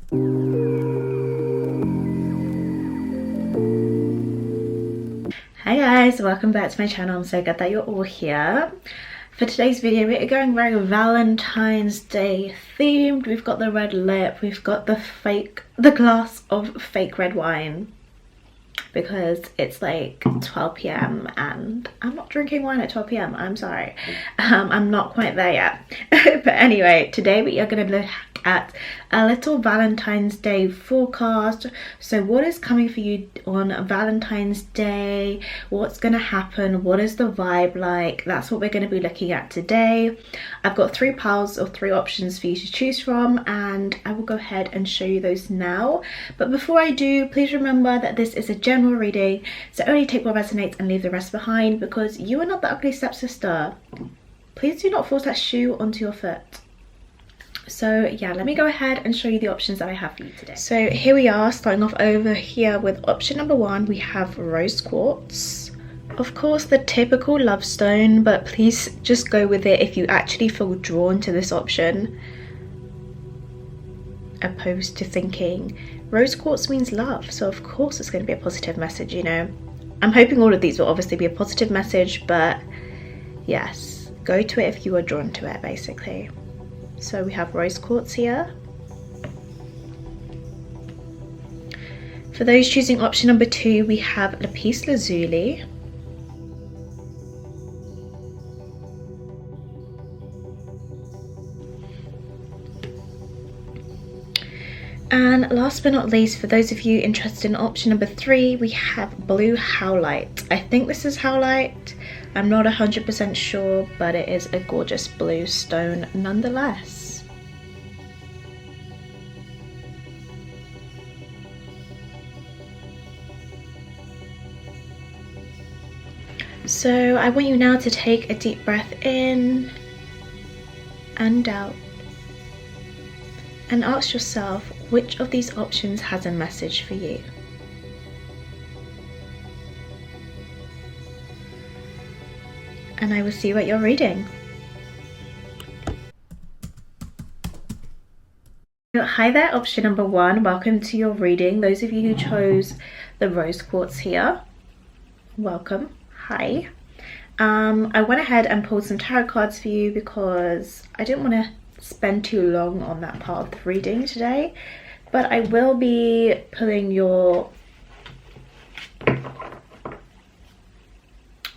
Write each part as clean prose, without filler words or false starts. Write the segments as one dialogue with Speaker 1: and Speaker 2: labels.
Speaker 1: Hi guys, welcome back to my channel. I'm so glad that you're all here. For today's video, we are going very Valentine's Day themed. We've got the red lip, we've got the glass of fake red wine, because it's like 12 p.m. and I'm not drinking wine at 12 p.m. I'm sorry. I'm not quite there yet. But anyway, today we are going to look at a little Valentine's Day forecast. So what is coming for you on Valentine's Day? What's going to happen? What is the vibe like? That's what we're going to be looking at today. I've got 3 piles or 3 options for you to choose from, and I will go ahead and show you those now. But before I do, please remember that this is a general reading, so only take what resonates and leave the rest behind, because you are not the ugly stepsister. Please do not force that shoe onto your foot. So yeah, let me go ahead and show you the options that I have for you today. So here we are, starting off over here with option number 1. We have rose quartz. Of course, the typical love stone, but please just go with it if you actually feel drawn to this option, opposed to thinking rose quartz means love, so of course it's going to be a positive message, you know. I'm hoping all of these will obviously be a positive message, but yes, go to it if you are drawn to it, basically. So we have rose quartz here. For those choosing option number 2, we have Lapis Lazuli. And last but not least, for those of you interested in option number 3, we have blue Howlite. I think this is Howlite. I'm not 100% sure, but it is a gorgeous blue stone nonetheless. So I want you now to take a deep breath in and out, and ask yourself which of these options has a message for you. And I will see you at your reading. Hi there, option number 1. Welcome to your reading. Those of you who chose the rose quartz here, welcome. Hi. I went ahead and pulled some tarot cards for you because I didn't want to spend too long on that part of the reading today, but I will be pulling your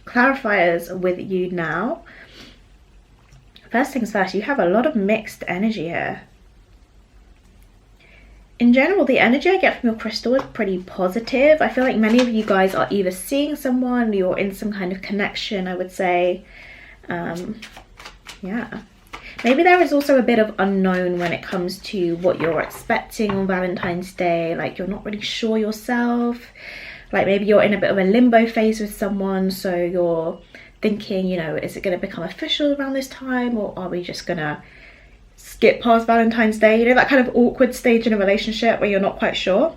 Speaker 1: clarifiers with you now. First things first, you have a lot of mixed energy here. In general, the energy I get from your crystal is pretty positive. I feel like many of you guys are either seeing someone, you're in some kind of connection, I would say. Yeah. Maybe there is also a bit of unknown when it comes to what you're expecting on Valentine's Day. Like, you're not really sure yourself. Like, maybe you're in a bit of a limbo phase with someone, so you're thinking, you know, is it going to become official around this time, or are we just going to skip past Valentine's Day? You know, that kind of awkward stage in a relationship where you're not quite sure.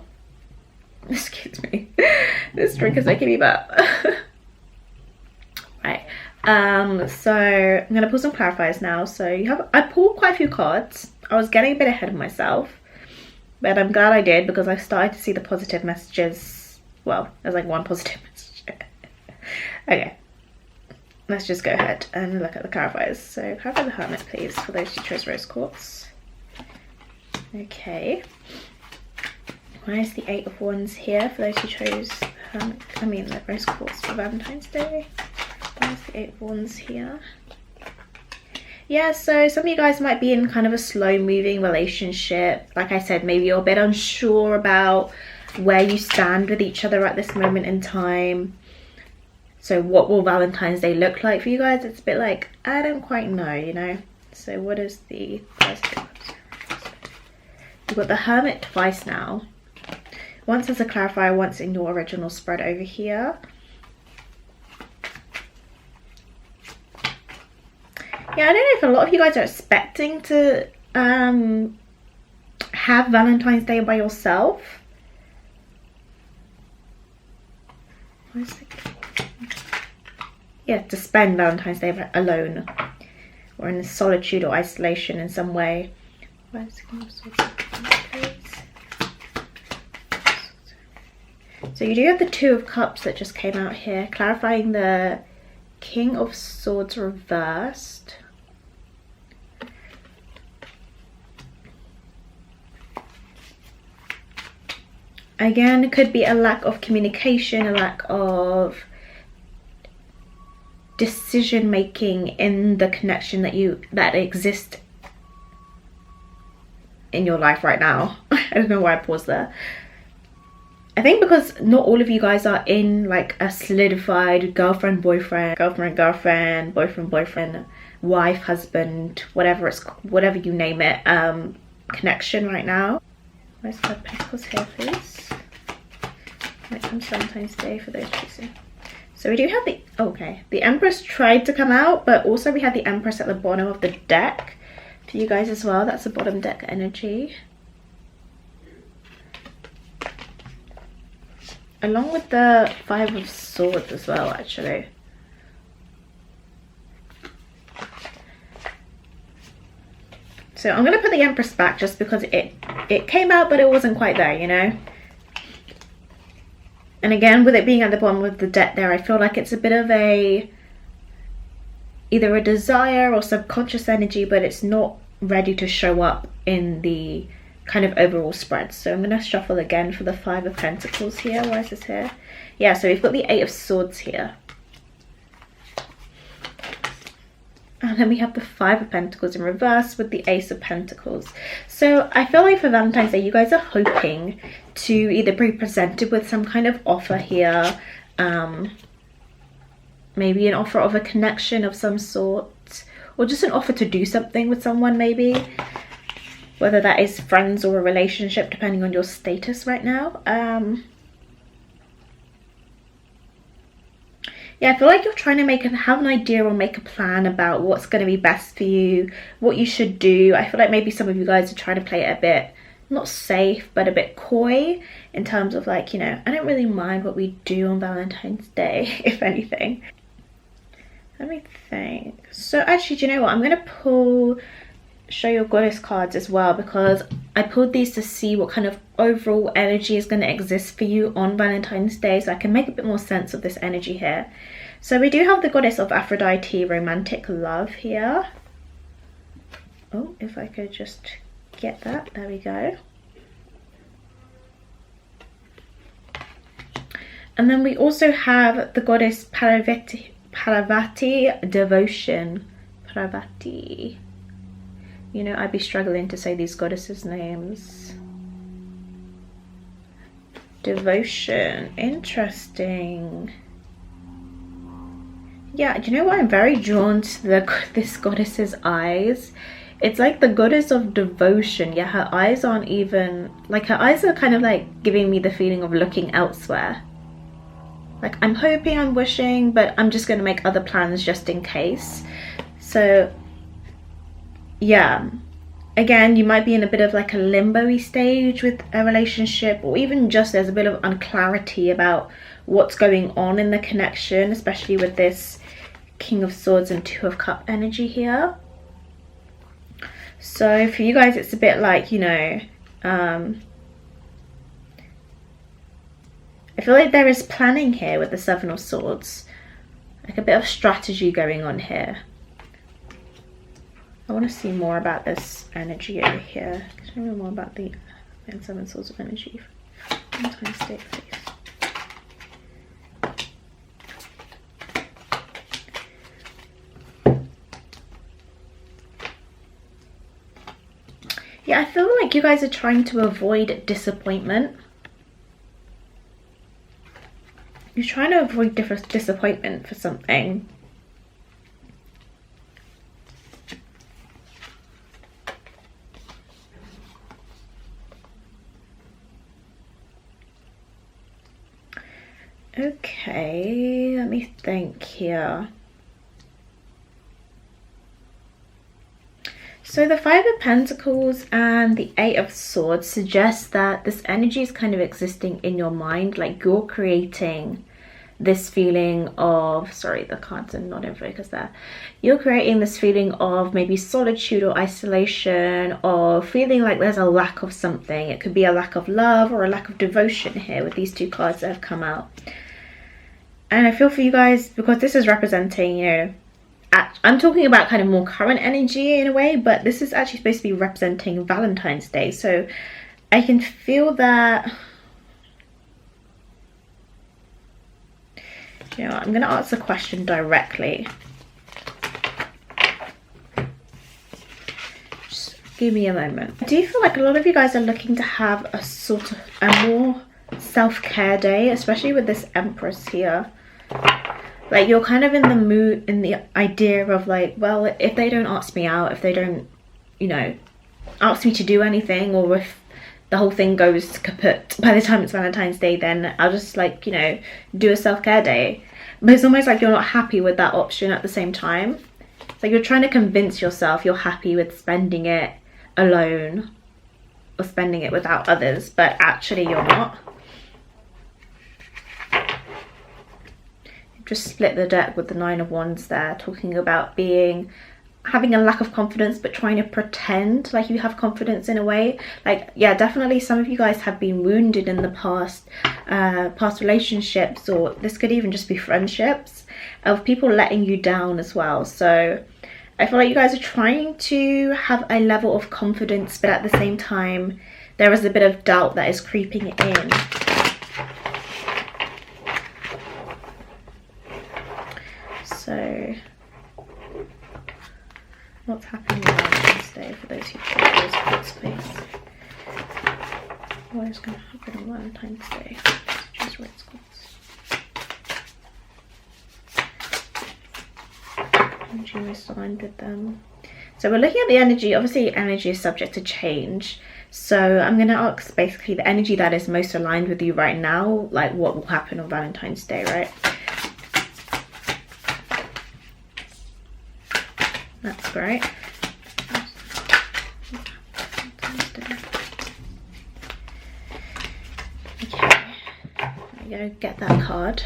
Speaker 1: Excuse me. This drink is making me burp. Right. So I'm gonna pull some clarifiers now. So I pulled quite a few cards. I was getting a bit ahead of myself, but I'm glad I did, because I started to see the positive messages. Well, there's like one positive message. Okay, let's just go ahead and look at the clarifiers. So clarify the Hermit, please, for those who chose rose quartz. Okay, why is the 8 of Wands here for those who chose Hermit? I mean the rose quartz for Valentine's Day. There's the 8 of Wands here. Yeah, so some of you guys might be in kind of a slow moving relationship. Like I said, maybe you're a bit unsure about where you stand with each other at this moment in time. So what will Valentine's Day look like for you guys? It's a bit like, I don't quite know, you know. So what is the first thing? You've got the Hermit twice now. Once as a clarifier, once in your original spread over here. Yeah, I don't know if a lot of you guys are expecting to have Valentine's Day by yourself. Yeah, to spend Valentine's Day alone, or in solitude or isolation in some way. Where's the King of Swords, please? So you do have the Two of Cups that just came out here, clarifying the King of Swords reversed. Again, it could be a lack of communication, a lack of decision making in the connection that exists in your life right now. I don't know why I paused there. I think because not all of you guys are in like a solidified girlfriend, boyfriend, girlfriend, girlfriend, boyfriend, boyfriend, wife, husband, whatever you name it, connection right now. Where's the Pentacles here, please? When it comes Valentine's Day for those choosing. So we do have the, okay, the Empress tried to come out, but also we have the Empress at the bottom of the deck for you guys as well. That's the bottom deck energy. Along with the Five of Swords as well, actually. So I'm going to put the Empress back just because it came out, but it wasn't quite there, you know? And again, with it being at the bottom of the deck there, I feel like it's a bit of either a desire or subconscious energy, but it's not ready to show up in the kind of overall spread. So I'm going to shuffle again for the Five of Pentacles here. Why is this here? Yeah, so we've got the Eight of Swords here. And then we have the Five of Pentacles in reverse with the Ace of Pentacles. So I feel like for Valentine's Day, you guys are hoping to either be presented with some kind of offer here. Maybe an offer of a connection of some sort. Or just an offer to do something with someone maybe. Whether that is friends or a relationship, depending on your status right now. Yeah, I feel like you're trying to have an idea or make a plan about what's going to be best for you, what you should do. I feel like maybe some of you guys are trying to play it a bit, not safe, but a bit coy in terms of like, you know, I don't really mind what we do on Valentine's Day, if anything. Let me think. So actually, do you know what? I'm going to show your Goddess cards as well, because I pulled these to see what kind of overall energy is going to exist for you on Valentine's Day, so I can make a bit more sense of this energy here. So we do have the Goddess of Aphrodite, romantic love here. Oh, if I could just get that, there we go. And then we also have the Goddess Parvati, devotion. Parvati. You know, I'd be struggling to say these goddesses' names. Devotion. Interesting. Yeah, do you know what? I'm very drawn to this goddess's eyes. It's like the goddess of devotion. Yeah, her eyes aren't even... like, her eyes are kind of like giving me the feeling of looking elsewhere. Like, I'm hoping, I'm wishing, but I'm just going to make other plans just in case. So... yeah, again, you might be in a bit of like a limbo-y stage with a relationship, or even just there's a bit of unclarity about what's going on in the connection, especially with this King of Swords and Two of Cup energy here. So for you guys, it's a bit like, you know, I feel like there is planning here with the Seven of Swords, like a bit of strategy going on here. I want to see more about this energy over here. Tell me more about the Seven Swords of energy. Valentine's Day, please. Yeah, I feel like you guys are trying to avoid disappointment. You're trying to avoid disappointment for something. Okay, let me think here. So the Five of Pentacles and the Eight of Swords suggest that this energy is kind of existing in your mind, like you're creating this feeling of, sorry, the cards are not in focus there. You're creating this feeling of maybe solitude or isolation, or feeling like there's a lack of something. It could be a lack of love or a lack of devotion here with these two cards that have come out. And I feel for you guys, because this is representing, you know, I'm talking about kind of more current energy in a way, but this is actually supposed to be representing Valentine's Day. So I can feel that, you know, I'm going to ask the question directly. Just give me a moment. I do feel like a lot of you guys are looking to have a sort of a more self-care day, especially with this Empress here. Like, you're kind of in the mood, in the idea of like, well, if they don't ask me out, if they don't, you know, ask me to do anything, or if the whole thing goes kaput by the time it's Valentine's Day, then I'll just, like, you know, do a self-care day. But it's almost like you're not happy with that option at the same time. It's like you're trying to convince yourself you're happy with spending it alone or spending it without others, but actually you're not. Just split the deck with the Nine of Wands there, talking about having a lack of confidence, but trying to pretend like you have confidence in a way. Like, yeah, definitely some of you guys have been wounded in the past relationships, or this could even just be friendships, of people letting you down as well. So I feel like you guys are trying to have a level of confidence, but at the same time there is a bit of doubt that is creeping in. So what's happening on Valentine's Day for those who check those Quartz, please? What is going to happen on Valentine's Day? Just where it's Quartz. Energy resigned with them. So we're looking at the energy. Obviously energy is subject to change. So I'm going to ask basically the energy that is most aligned with you right now, like what will happen on Valentine's Day, right? That's great. Okay, there you go, get that card.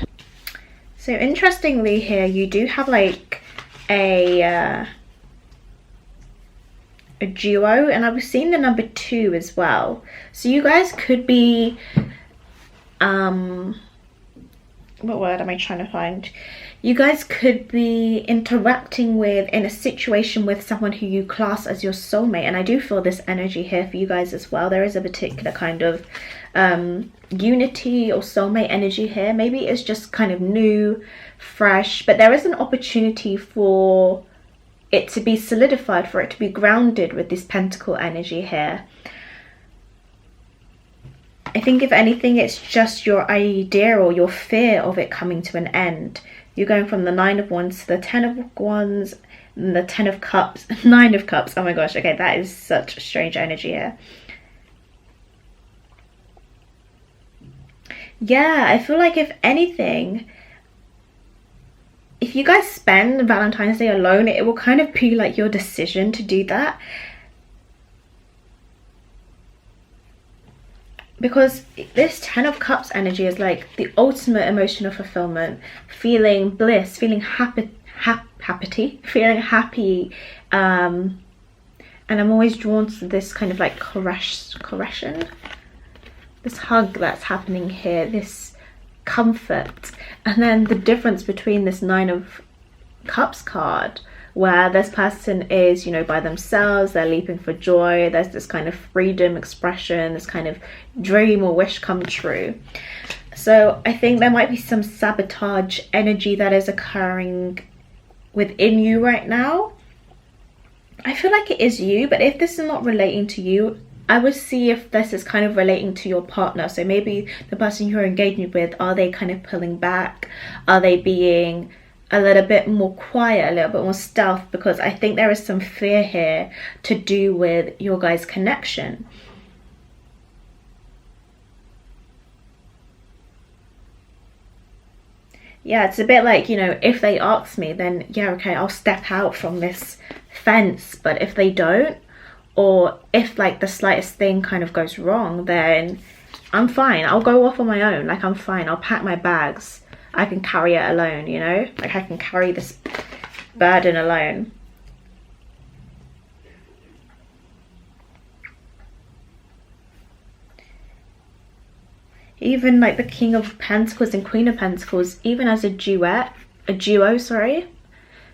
Speaker 1: So interestingly here, you do have like a duo, and I was seeing the number 2 as well. So you guys could be, what word am I trying to find? You guys could be interacting with, in a situation with someone who you class as your soulmate. And I do feel this energy here for you guys as well. There is a particular kind of unity or soulmate energy here. Maybe it's just kind of new, fresh, but there is an opportunity for it to be solidified, for it to be grounded with this pentacle energy here. I think if anything, it's just your idea or your fear of it coming to an end. You're going from the 9 of Wands to the 10 of Wands and the 10 of Cups, 9 of Cups. Oh my gosh, okay, that is such strange energy here. Yeah, I feel like if anything, if you guys spend Valentine's Day alone, it will kind of be like your decision to do that. Because this 10 of Cups energy is like the ultimate emotional fulfillment, feeling bliss, feeling feeling happy. And I'm always drawn to this kind of like caressing, this hug that's happening here, this comfort. And then the difference between this 9 of Cups card, where this person is, you know, by themselves, they're leaping for joy, there's this kind of freedom, expression, this kind of dream or wish come true. So I think there might be some sabotage energy that is occurring within you right now. I feel like it is you, but if this is not relating to you, I would see if this is kind of relating to your partner. So maybe the person you're engaging with, are they kind of pulling back? Are they being a little bit more quiet, a little bit more stealth? Because I think there is some fear here to do with your guys' connection. Yeah, it's a bit like, you know, if they ask me, then yeah, okay, I'll step out from this fence. But if they don't, or if like the slightest thing kind of goes wrong, then I'm fine. I'll go off on my own. Like, I'm fine. I'll pack my bags. I can carry it alone, you know, like I can carry this burden alone. Even like the King of Pentacles and Queen of Pentacles, even as a duo, sorry,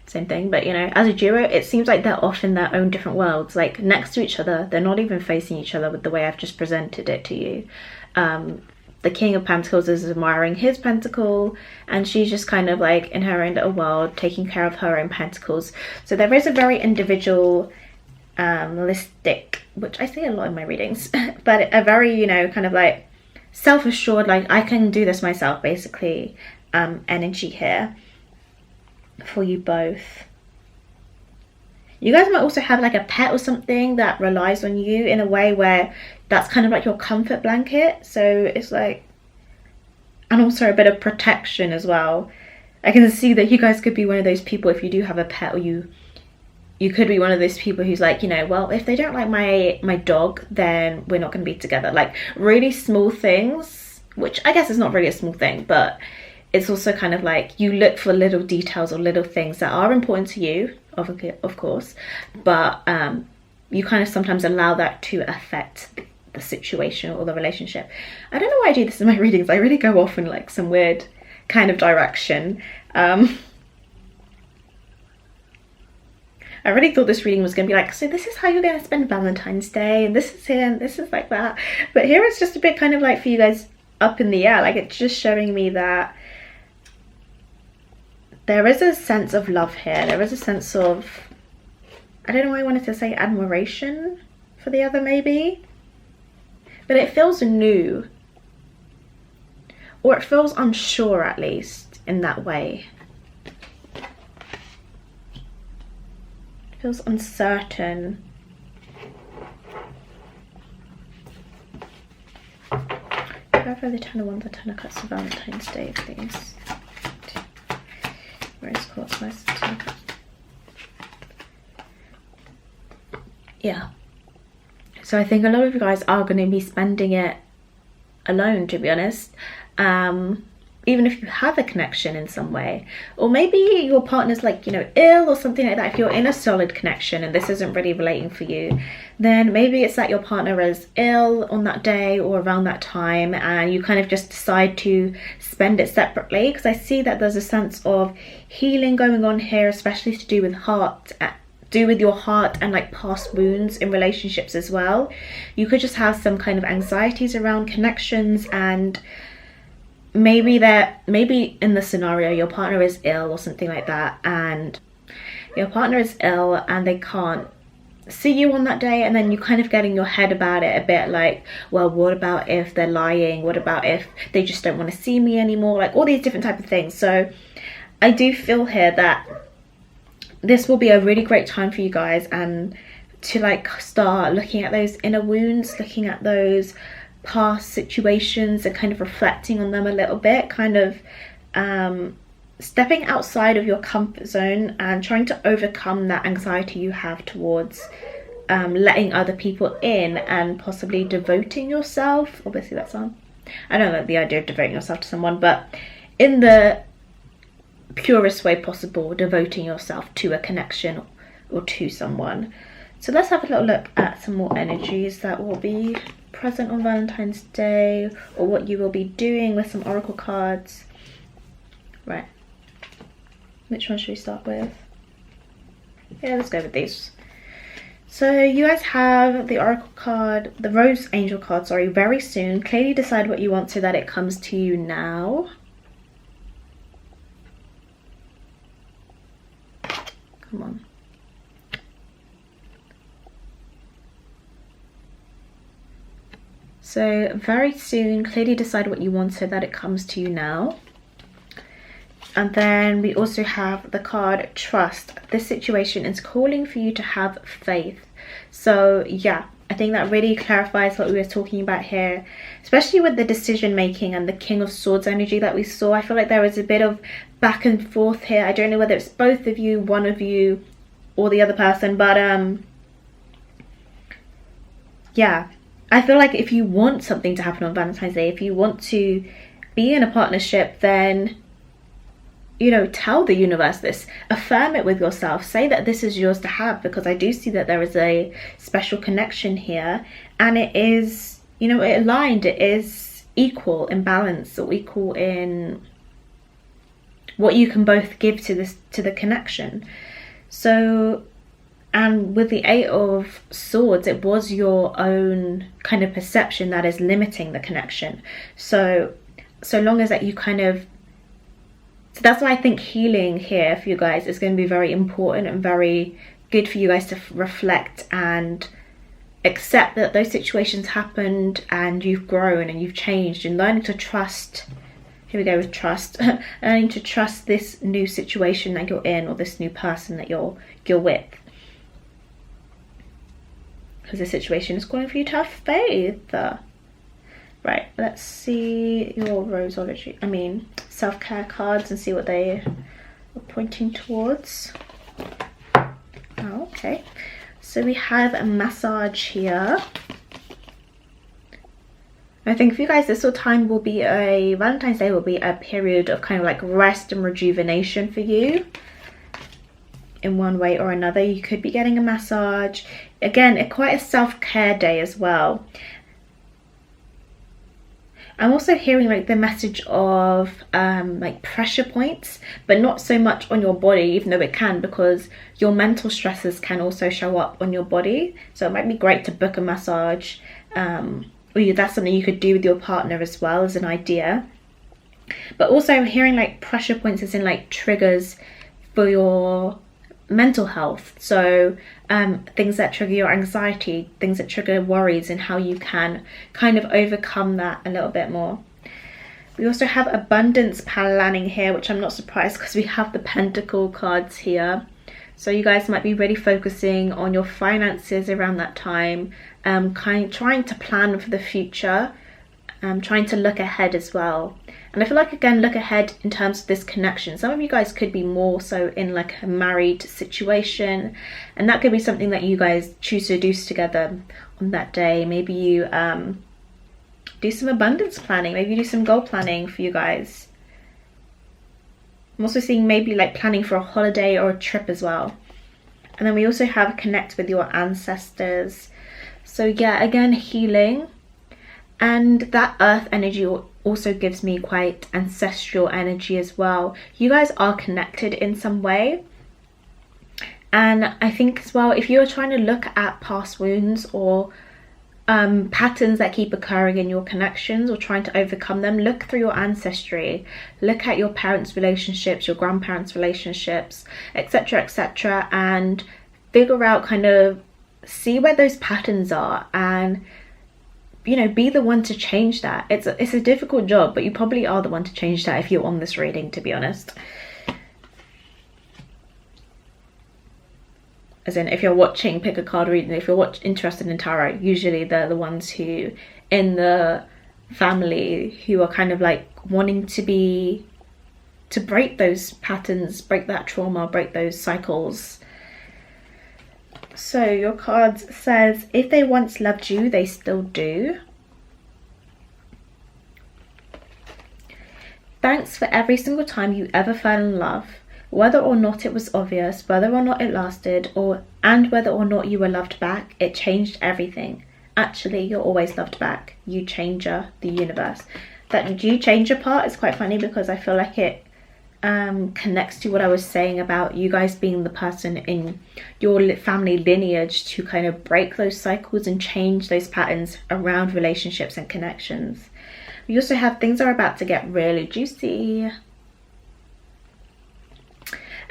Speaker 1: same thing, but you know, as a duo, it seems like they're off in their own different worlds, like next to each other. They're not even facing each other with the way I've just presented it to you. The King of Pentacles is admiring his pentacle, and she's just kind of like in her own little world, taking care of her own pentacles. So there is a very individualistic, which I say a lot in my readings, but a very, you know, kind of like self-assured, like I can do this myself, basically, energy here for you both. You guys might also have like a pet or something that relies on you in a way where that's kind of like your comfort blanket. So it's like, and also a bit of protection as well. I can see that you guys could be one of those people, if you do have a pet, or you could be one of those people who's like, you know, well, if they don't like my dog, then we're not going to be together. Like really small things, which I guess is not really a small thing, but it's also kind of like you look for little details or little things that are important to you, of course, but you kind of sometimes allow that to affect the situation or the relationship. I don't know why I do this in my readings. I really go off in like some weird kind of direction. I really thought this reading was going to be like, so this is how you're going to spend Valentine's Day, and this is here, and this is like that. But here it's just a bit kind of like for you guys up in the air. Like it's just showing me that there is a sense of love here. There is a sense of, I don't know why I wanted to say admiration for the other maybe. But it feels new. Or it feels unsure, at least, in that way. Feels uncertain. Wherever the Ten of Wands, the Ten of Cups for Valentine's Day, please. Where is Quartz? Where's the Ten of Cups? Yeah. So I think a lot of you guys are going to be spending it alone, to be honest. Even if you have a connection in some way, or maybe your partner's like, you know, ill or something like that. If you're in a solid connection and this isn't really relating for you, then maybe it's that your partner is ill on that day or around that time, and you kind of just decide to spend it separately, because I see that there's a sense of healing going on here, especially to do with your heart and like past wounds in relationships as well. You could just have some kind of anxieties around connections, and maybe in the scenario your partner is ill or something like that, and your partner is ill and they can't see you on that day, and then you kind of get in your head about it a bit, like, well, what about if they're lying? What about if they just don't want to see me anymore? Like all these different type of things. So I do feel here that this will be a really great time for you guys, and to like start looking at those inner wounds, looking at those past situations and kind of reflecting on them a little bit, kind of stepping outside of your comfort zone and trying to overcome that anxiety you have towards letting other people in, and possibly devoting yourself. Obviously that's on, I don't like the idea of devoting yourself to someone, but in the purest way possible, devoting yourself to a connection or to someone. So let's have a little look at some more energies that will be present on Valentine's Day, or what you will be doing with some oracle cards. Right, which one should we start with? Yeah, let's go with these. So you guys have the oracle card, the rose angel card, sorry, very soon. Clearly decide what you want so that it comes to you now. Come on. So very soon, clearly decide what you want so that it comes to you now. And then we also have the card trust. This situation is calling for you to have faith. So yeah, I think that really clarifies what we were talking about here, especially with the decision making and the King of Swords energy that we saw. I feel like there was a bit of back and forth here. I don't know whether it's both of you, one of you, or the other person, but yeah, I feel like if you want something to happen on Valentine's Day, if you want to be in a partnership, then you know, tell the universe this, affirm it with yourself, say that this is yours to have, because I do see that there is a special connection here, and it is, you know, it aligned, it is equal in balance, or equal in what you can both give to this, to the connection. So, and with the Eight of Swords, it was your own kind of perception that is limiting the connection. So long as that you kind of, so that's why I think healing here for you guys is going to be very important and very good for you guys to reflect and accept that those situations happened and you've grown and you've changed, and learning to trust. Here we go with trust. Learning to trust this new situation that you're in, or this new person that you're with. Because the situation is calling for you to have faith. Right, let's see your Roseology, I mean self-care cards, and see what they are pointing towards. Oh, okay. So we have a massage here. I think for you guys, this sort of time will be Valentine's Day will be a period of kind of like rest and rejuvenation for you. In one way or another, you could be getting a massage. Again, quite a self-care day as well. I'm also hearing like the message of like pressure points, but not so much on your body, even though it can, because your mental stresses can also show up on your body. So it might be great to book a massage, or that's something you could do with your partner as well, as an idea. But also I'm hearing like pressure points as in like triggers for your mental health. So things that trigger your anxiety, things that trigger worries, and how you can kind of overcome that a little bit more. We also have abundance planning here, which I'm not surprised because we have the Pentacle cards here. So you guys might be really focusing on your finances around that time, trying to plan for the future, trying to look ahead as well. And I feel like, again, look ahead in terms of this connection. Some of you guys could be more so in like a married situation, and that could be something that you guys choose to do together on that day. Maybe you do some abundance planning, maybe you do some goal planning for you guys. I'm also seeing maybe like planning for a holiday or a trip as well. And then we also have connect with your ancestors. So yeah, again, healing. And that earth energy also gives me quite ancestral energy as well. You guys are connected in some way. And I think as well, if you're trying to look at past wounds or patterns that keep occurring in your connections, or trying to overcome them, look through your ancestry, look at your parents' relationships, your grandparents' relationships, etc., etc., and figure out, kind of see where those patterns are, and you know, be the one to change that. It's a difficult job, but you probably are the one to change that if you're on this reading, to be honest. As in, if you're watching Pick a Card reading, if you're interested in tarot, usually they're the ones who in the family who are kind of like wanting to break those patterns, break that trauma, break those cycles. So your card says, if they once loved you, they still do. Thanks for every single time you ever fell in love, whether or not it was obvious, whether or not it lasted, and whether or not you were loved back. It changed everything. Actually, you're always loved back. You changer, the universe. That you changer part is quite funny, because I feel like it connects to what I was saying about you guys being the person in your family lineage to kind of break those cycles and change those patterns around relationships and connections. We also have things are about to get really juicy.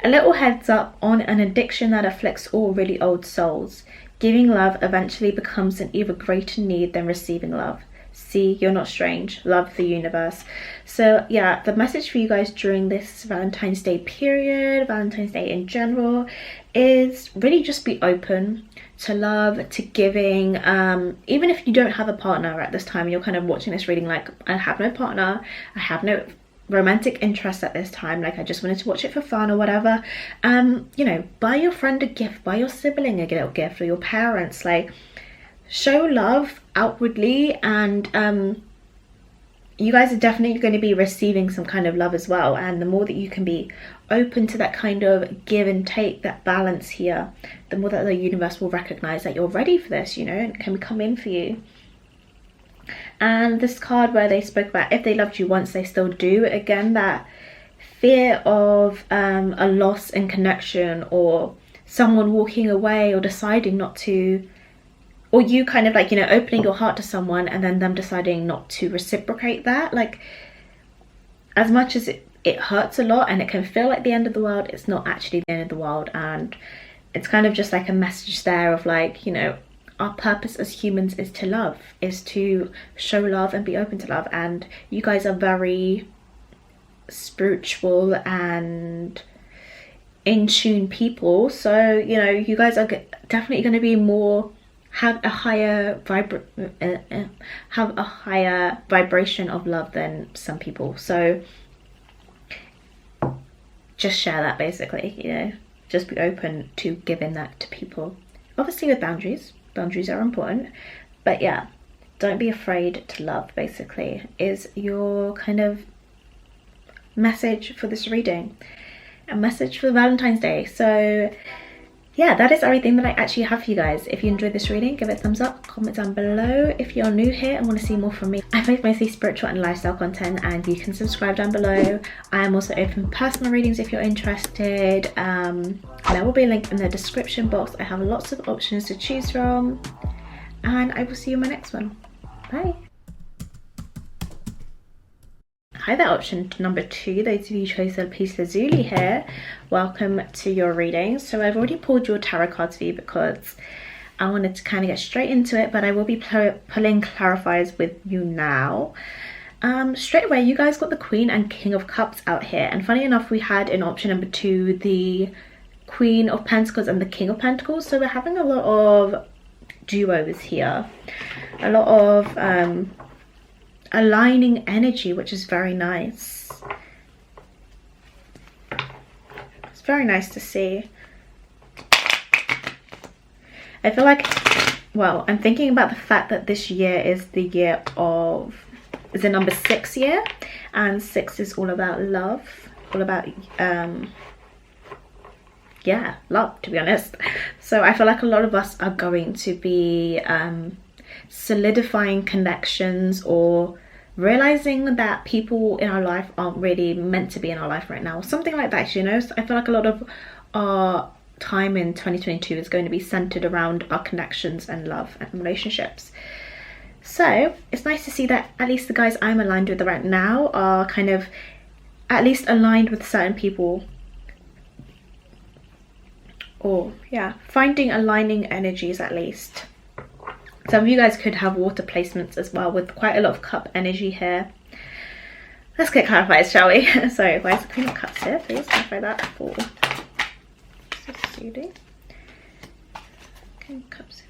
Speaker 1: A little heads up on an addiction that afflicts all really old souls. Giving love eventually becomes an even greater need than receiving love. See, you're not strange. Love the universe. So yeah, the message for you guys during this Valentine's Day period, Valentine's Day in general, is really just be open to love, to giving. Even if you don't have a partner at this time, you're kind of watching this reading like, I have no partner, I have no romantic interest at this time, like I just wanted to watch it for fun or whatever. You know, buy your friend a gift, buy your sibling a little gift, or your parents. Like, show love outwardly, and you guys are definitely going to be receiving some kind of love as well, and the more that you can be open to that kind of give and take, that balance here, the more that the universe will recognize that you're ready for this, you know, and can come in for you. And this card where they spoke about if they loved you once, they still do, again, that fear of a loss in connection, or someone walking away or deciding not to, or you kind of like, you know, opening your heart to someone and then them deciding not to reciprocate that. Like, as much as it hurts a lot and it can feel like the end of the world, it's not actually the end of the world. And it's kind of just like a message there of like, you know, our purpose as humans is to love, is to show love and be open to love. And you guys are very spiritual and in tune people, so you know, you guys are definitely going to be more, have a higher vibration of love than some people. So just share that, basically, you know, just be open to giving that to people, obviously with boundaries. Boundaries are important, but yeah, don't be afraid to love, basically, is your kind of message for this reading, a message for Valentine's Day. So yeah, that is everything that I actually have for you guys. If you enjoyed this reading, give it a thumbs up, comment down below. If you're new here and want to see more from me, I make mostly spiritual and lifestyle content, and you can subscribe down below. I am also open for personal readings if you're interested. There will be a link in the description box. I have lots of options to choose from, and I will see you in my next one. Bye. Hi there, option number 2, those of you who chose the Lapis Lazuli here, welcome to your reading. So I've already pulled your tarot cards for you because I wanted to kind of get straight into it, but I will be pulling clarifiers with you now. Straight away, you guys got the Queen and King of Cups out here, and funny enough, we had in option number 2 the Queen of Pentacles and the King of Pentacles, so we're having a lot of duos here, a lot of aligning energy, which is very nice. It's very nice to see. I feel like, well, I'm thinking about the fact that this year is the year of, is the number 6 year, and 6 is all about love, all about yeah, love, to be honest. So I feel like a lot of us are going to be solidifying connections, or realizing that people in our life aren't really meant to be in our life right now, or something like that, you know. So I feel like a lot of our time in 2022 is going to be centered around our connections and love and relationships. So it's nice to see that at least the guys I'm aligned with right now are kind of at least aligned with certain people, or yeah, finding aligning energies at least. Some of you guys could have water placements as well, with quite a lot of cup energy here. Let's get clarified, shall we? So where's the Queen of Cups here? Please clarify that for Susie. Queen of Cups here.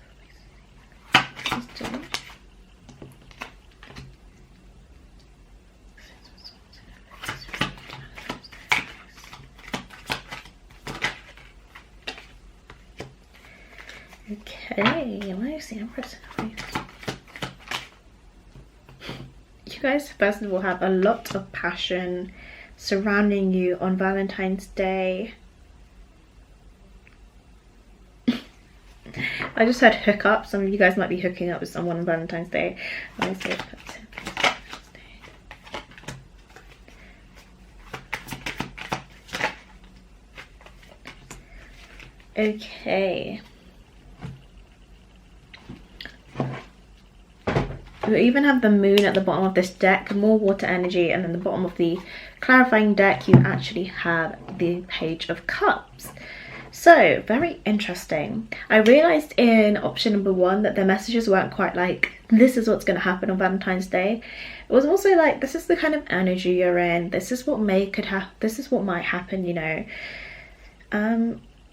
Speaker 1: Okay, where's the Empress? You guys, first of all, have a lot of passion surrounding you on Valentine's Day. I just had hookup. Some of you guys might be hooking up with someone on Valentine's Day. Let me see if that's it. Okay. We even have the moon at the bottom of this deck, more water energy, and then the bottom of the clarifying deck you actually have the Page of Cups. So very interesting. I realized in option number 1 that the messages weren't quite like, this is what's going to happen on Valentine's Day. It was also like, this is the kind of energy you're in, this is what this is what might happen, you know.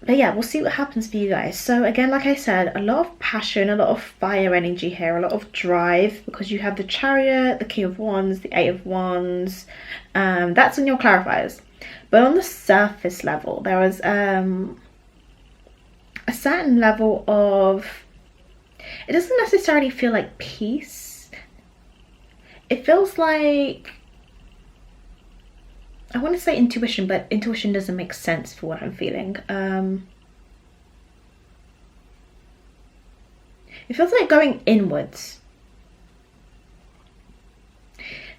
Speaker 1: But yeah, we'll see what happens for you guys. So again, like I said, a lot of passion, a lot of fire energy here, a lot of drive, because you have the Chariot, the King of Wands, the 8 of Wands. That's on your clarifiers. But on the surface level, there was a certain level of, it doesn't necessarily feel like peace. it feels like, I want to say intuition, but intuition doesn't make sense for what I'm feeling. It feels like going inwards.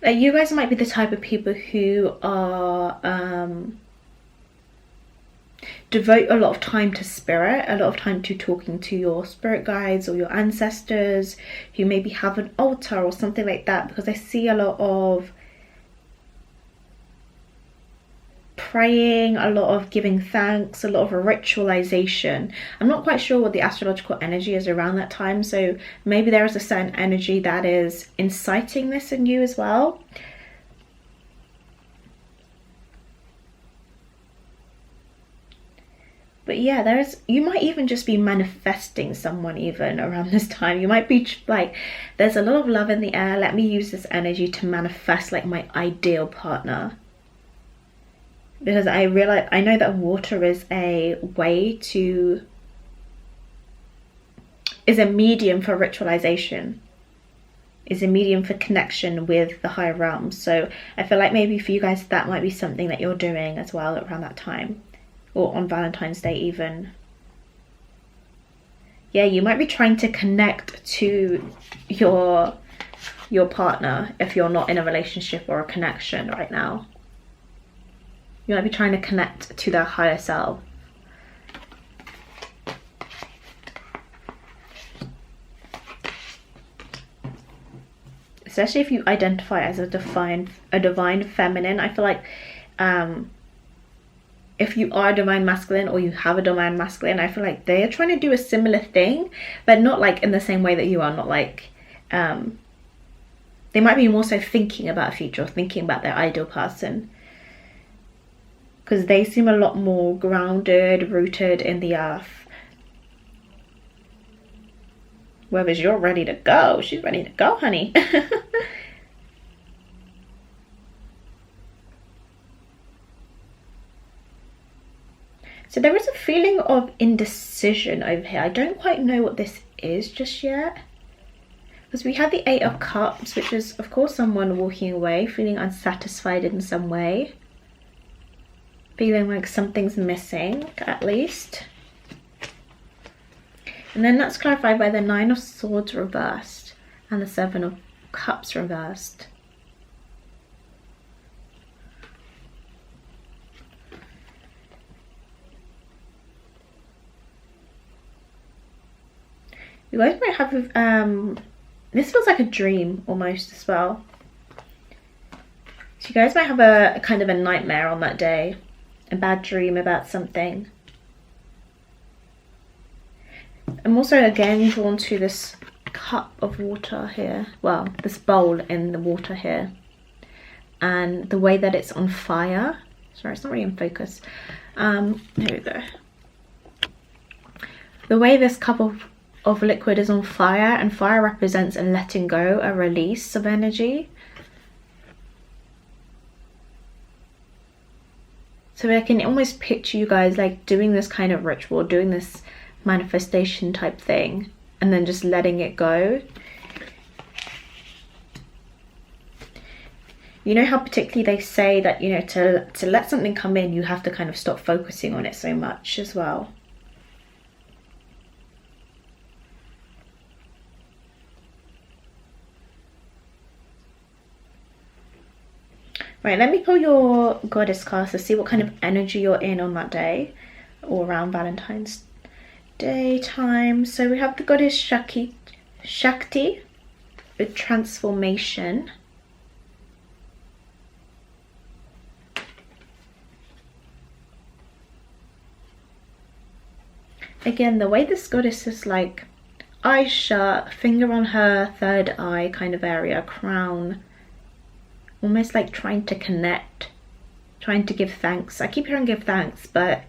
Speaker 1: Like you guys might be the type of people who are devote a lot of time to spirit, a lot of time to talking to your spirit guides or your ancestors, who maybe have an altar or something like that, because I see a lot of praying, a lot of giving thanks, a lot of ritualization. I'm not quite sure what the astrological energy is around that time, so maybe there is a certain energy that is inciting this in you as well. But yeah, you might even just be manifesting someone even around this time. You might be like, there's a lot of love in the air. Let me use this energy to manifest like my ideal partner. Because I know that water is a medium for ritualization, is a medium for connection with the higher realms. So I feel like maybe for you guys that might be something that you're doing as well around that time, or on Valentine's Day even. Yeah, you might be trying to connect to your partner if you're not in a relationship or a connection right now. You might be trying to connect to their higher self. Especially if you identify as a divine feminine. I feel like if you are a divine masculine or you have a divine masculine, I feel like they're trying to do a similar thing, but not like in the same way that you are. Not like they might be more so thinking about a future, or thinking about their ideal person, because they seem a lot more grounded, rooted in the earth. Whereas you're ready to go. She's ready to go, honey. So there is a feeling of indecision over here. I don't quite know what this is just yet. Because we have the Eight of Cups, which is, of course, someone walking away, feeling unsatisfied in some way. Feeling like something's missing, at least. And then that's clarified by the Nine of Swords reversed and the Seven of Cups reversed. You guys might have, this feels like a dream almost as well. So you guys might have a kind of a nightmare on that day. A bad dream about something. I'm also again drawn to this cup of water here. Well, this bowl in the water here. And the way that it's on fire. Sorry, it's not really in focus. Here we go. The way this cup of liquid is on fire, and fire represents a letting go, a release of energy. So I can almost picture you guys like doing this kind of ritual, doing this manifestation type thing, and then just letting it go. You know how particularly they say that, you know, to let something come in, you have to kind of stop focusing on it so much as well. Right, let me pull your goddess card to see what kind of energy you're in on that day, or around Valentine's Day time. So we have the goddess Shakti with transformation. Again, the way this goddess is like eyes shut, finger on her third eye kind of area, crown. Almost like trying to connect, trying to give thanks. I keep hearing give thanks, but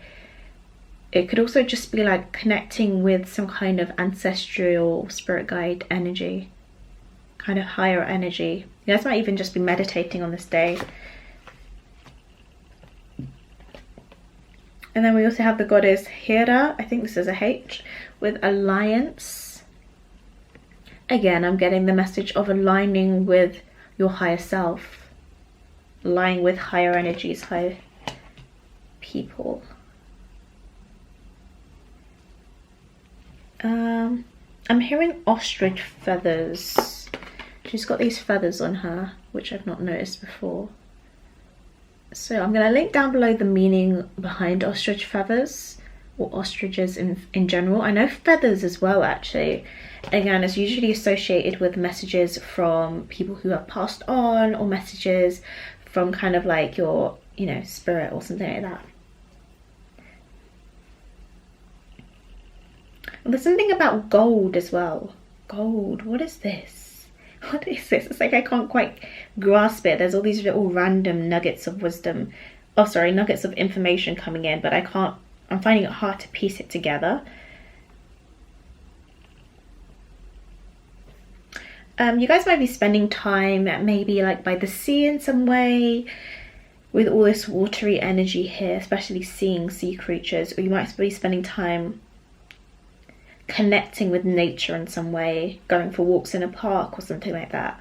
Speaker 1: it could also just be like connecting with some kind of ancestral spirit guide energy, kind of higher energy. You guys might even just be meditating on this day. And then we also have the goddess Hera, I think this is a H, with alliance. Again, I'm getting the message of aligning with your higher self, aligning with higher energies, higher people. I'm hearing ostrich feathers. She's got these feathers on her, which I've not noticed before. So I'm going to link down below the meaning behind ostrich feathers, or ostriches in general. I know feathers as well, actually. Again, it's usually associated with messages from people who have passed on, or messages from kind of like your, you know, spirit or something like that. There's something about gold as well. Gold, what is this? What is this? It's like I can't quite grasp it. There's all these little random nuggets of wisdom. Oh, sorry, nuggets of information coming in, but I'm finding it hard to piece it together. You guys might be spending time maybe like by the sea in some way, with all this watery energy here, especially seeing sea creatures, or you might be spending time connecting with nature in some way, going for walks in a park or something like that.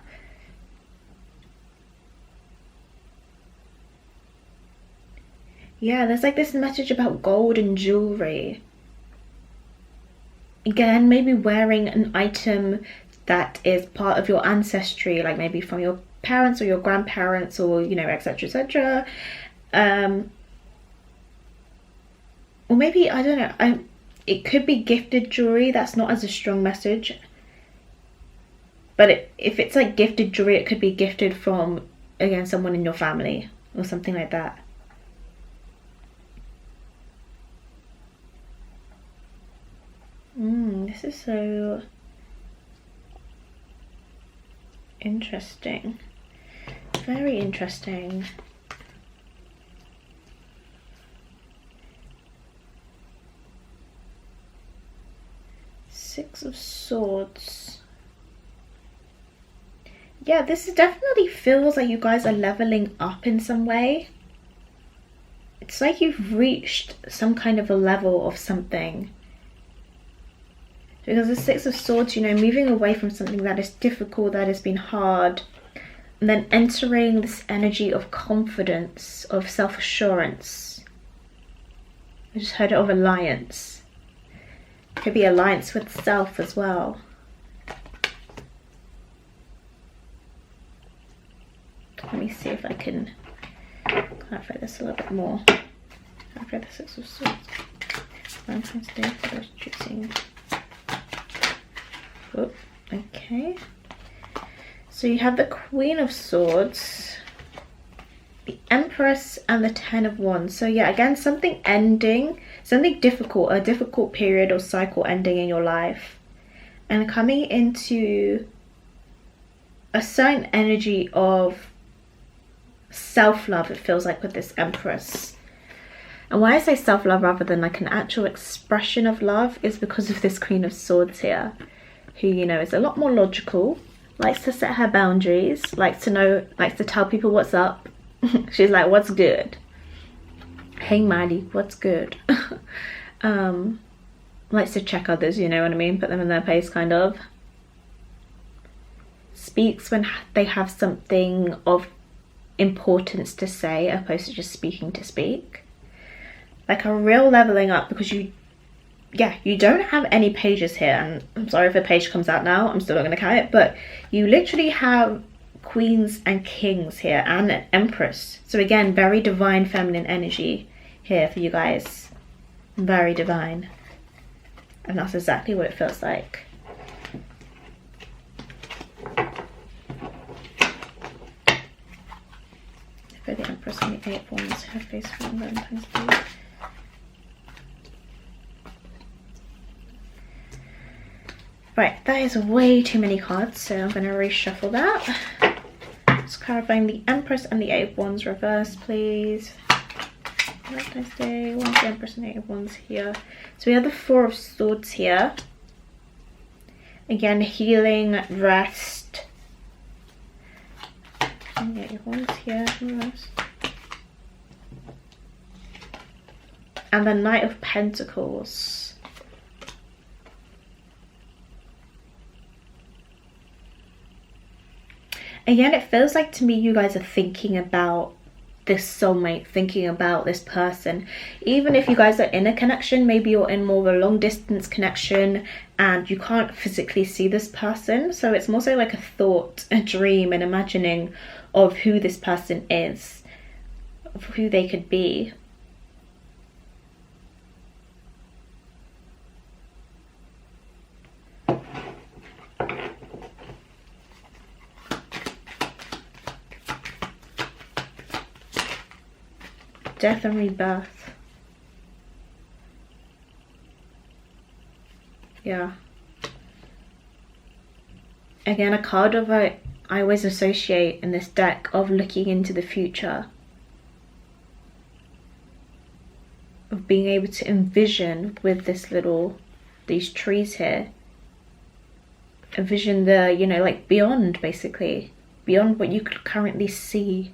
Speaker 1: Yeah, there's like this message about gold and jewelry. Again, maybe wearing an item that is part of your ancestry, like maybe from your parents or your grandparents, or, you know, etc, etc. Or maybe, I don't know, it could be gifted jewelry. That's not as a strong message, but if it's like gifted jewelry, it could be gifted from, again, someone in your family or something like that. This is so interesting. Very interesting. Six of Swords. Yeah, this definitely feels like you guys are leveling up in some way. It's like you've reached some kind of a level of something. Because the Six of Swords, you know, moving away from something that is difficult, that has been hard, and then entering this energy of confidence, of self-assurance. I just heard it of alliance. Could be alliance with self as well. Let me see if I can clarify this a little bit more. Clarify the Six of Swords. Valentines Day for those choosing. Whoop. Okay. So you have the Queen of Swords, the Empress, and the Ten of Wands. So yeah, again, something ending, something difficult, a difficult period or cycle ending in your life, and coming into a certain energy of self-love, it feels like, with this Empress. And why I say self-love rather than like an actual expression of love is because of this Queen of Swords here, who, you know, is a lot more logical, likes to set her boundaries, likes to tell people what's up. She's like, what's good? Hey Maddie, what's good? Likes to check others, you know what I mean? Put them in their place, kind of. Speaks when they have something of importance to say, opposed to just speaking to speak. Like a real leveling up, because you don't have any pages here, and I'm sorry if a page comes out now, I'm still not going to count it, but you literally have queens and kings here, and an empress. So again, very divine feminine energy here for you guys. Very divine. And that's exactly what it feels like. For the Empress and the Eight of Wands, her face from Valentine's Day. Right, that is way too many cards, so I'm going to reshuffle that. Just clarifying the Empress and the Eight of Wands reverse, please. Valentine's Day, one's the Empress and the Eight of Wands here. So we have the Four of Swords here. Again, healing, rest. And the Eight of Wands here, reverse. And the Knight of Pentacles. Again, it feels like to me you guys are thinking about this soulmate, thinking about this person. Even if you guys are in a connection, maybe you're in more of a long distance connection and you can't physically see this person, so it's more so like a thought, a dream, an imagining of who this person is, of who they could be. Death and rebirth. Yeah. Again, a card of I always associate in this deck of looking into the future. Of being able to envision with these trees here. Envision the, you know, like beyond, basically. Beyond what you could currently see.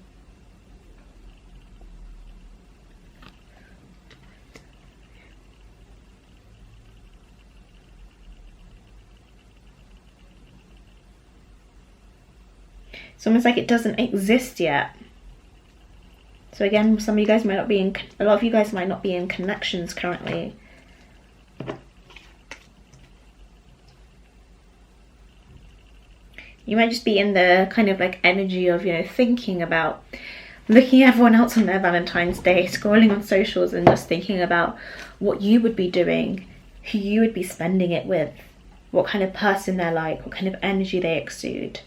Speaker 1: It's almost like it doesn't exist yet. So again, some of you guys might not be in, a lot of you guys might not be in connections currently. You might just be in the kind of like energy of, you know, thinking about, looking at everyone else on their Valentine's Day, scrolling on socials and just thinking about what you would be doing, who you would be spending it with, what kind of person they're like, what kind of energy they exude.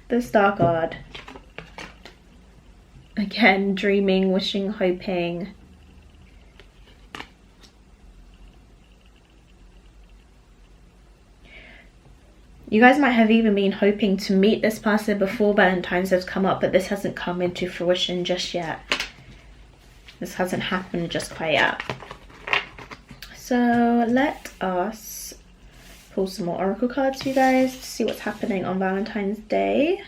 Speaker 1: The Star card. Again, dreaming, wishing, hoping. You guys might have even been hoping to meet this person before Valentine's has come up, but this hasn't come into fruition just yet. This hasn't happened just quite yet. So let us pull some more oracle cards for you guys to see what's happening on Valentine's Day.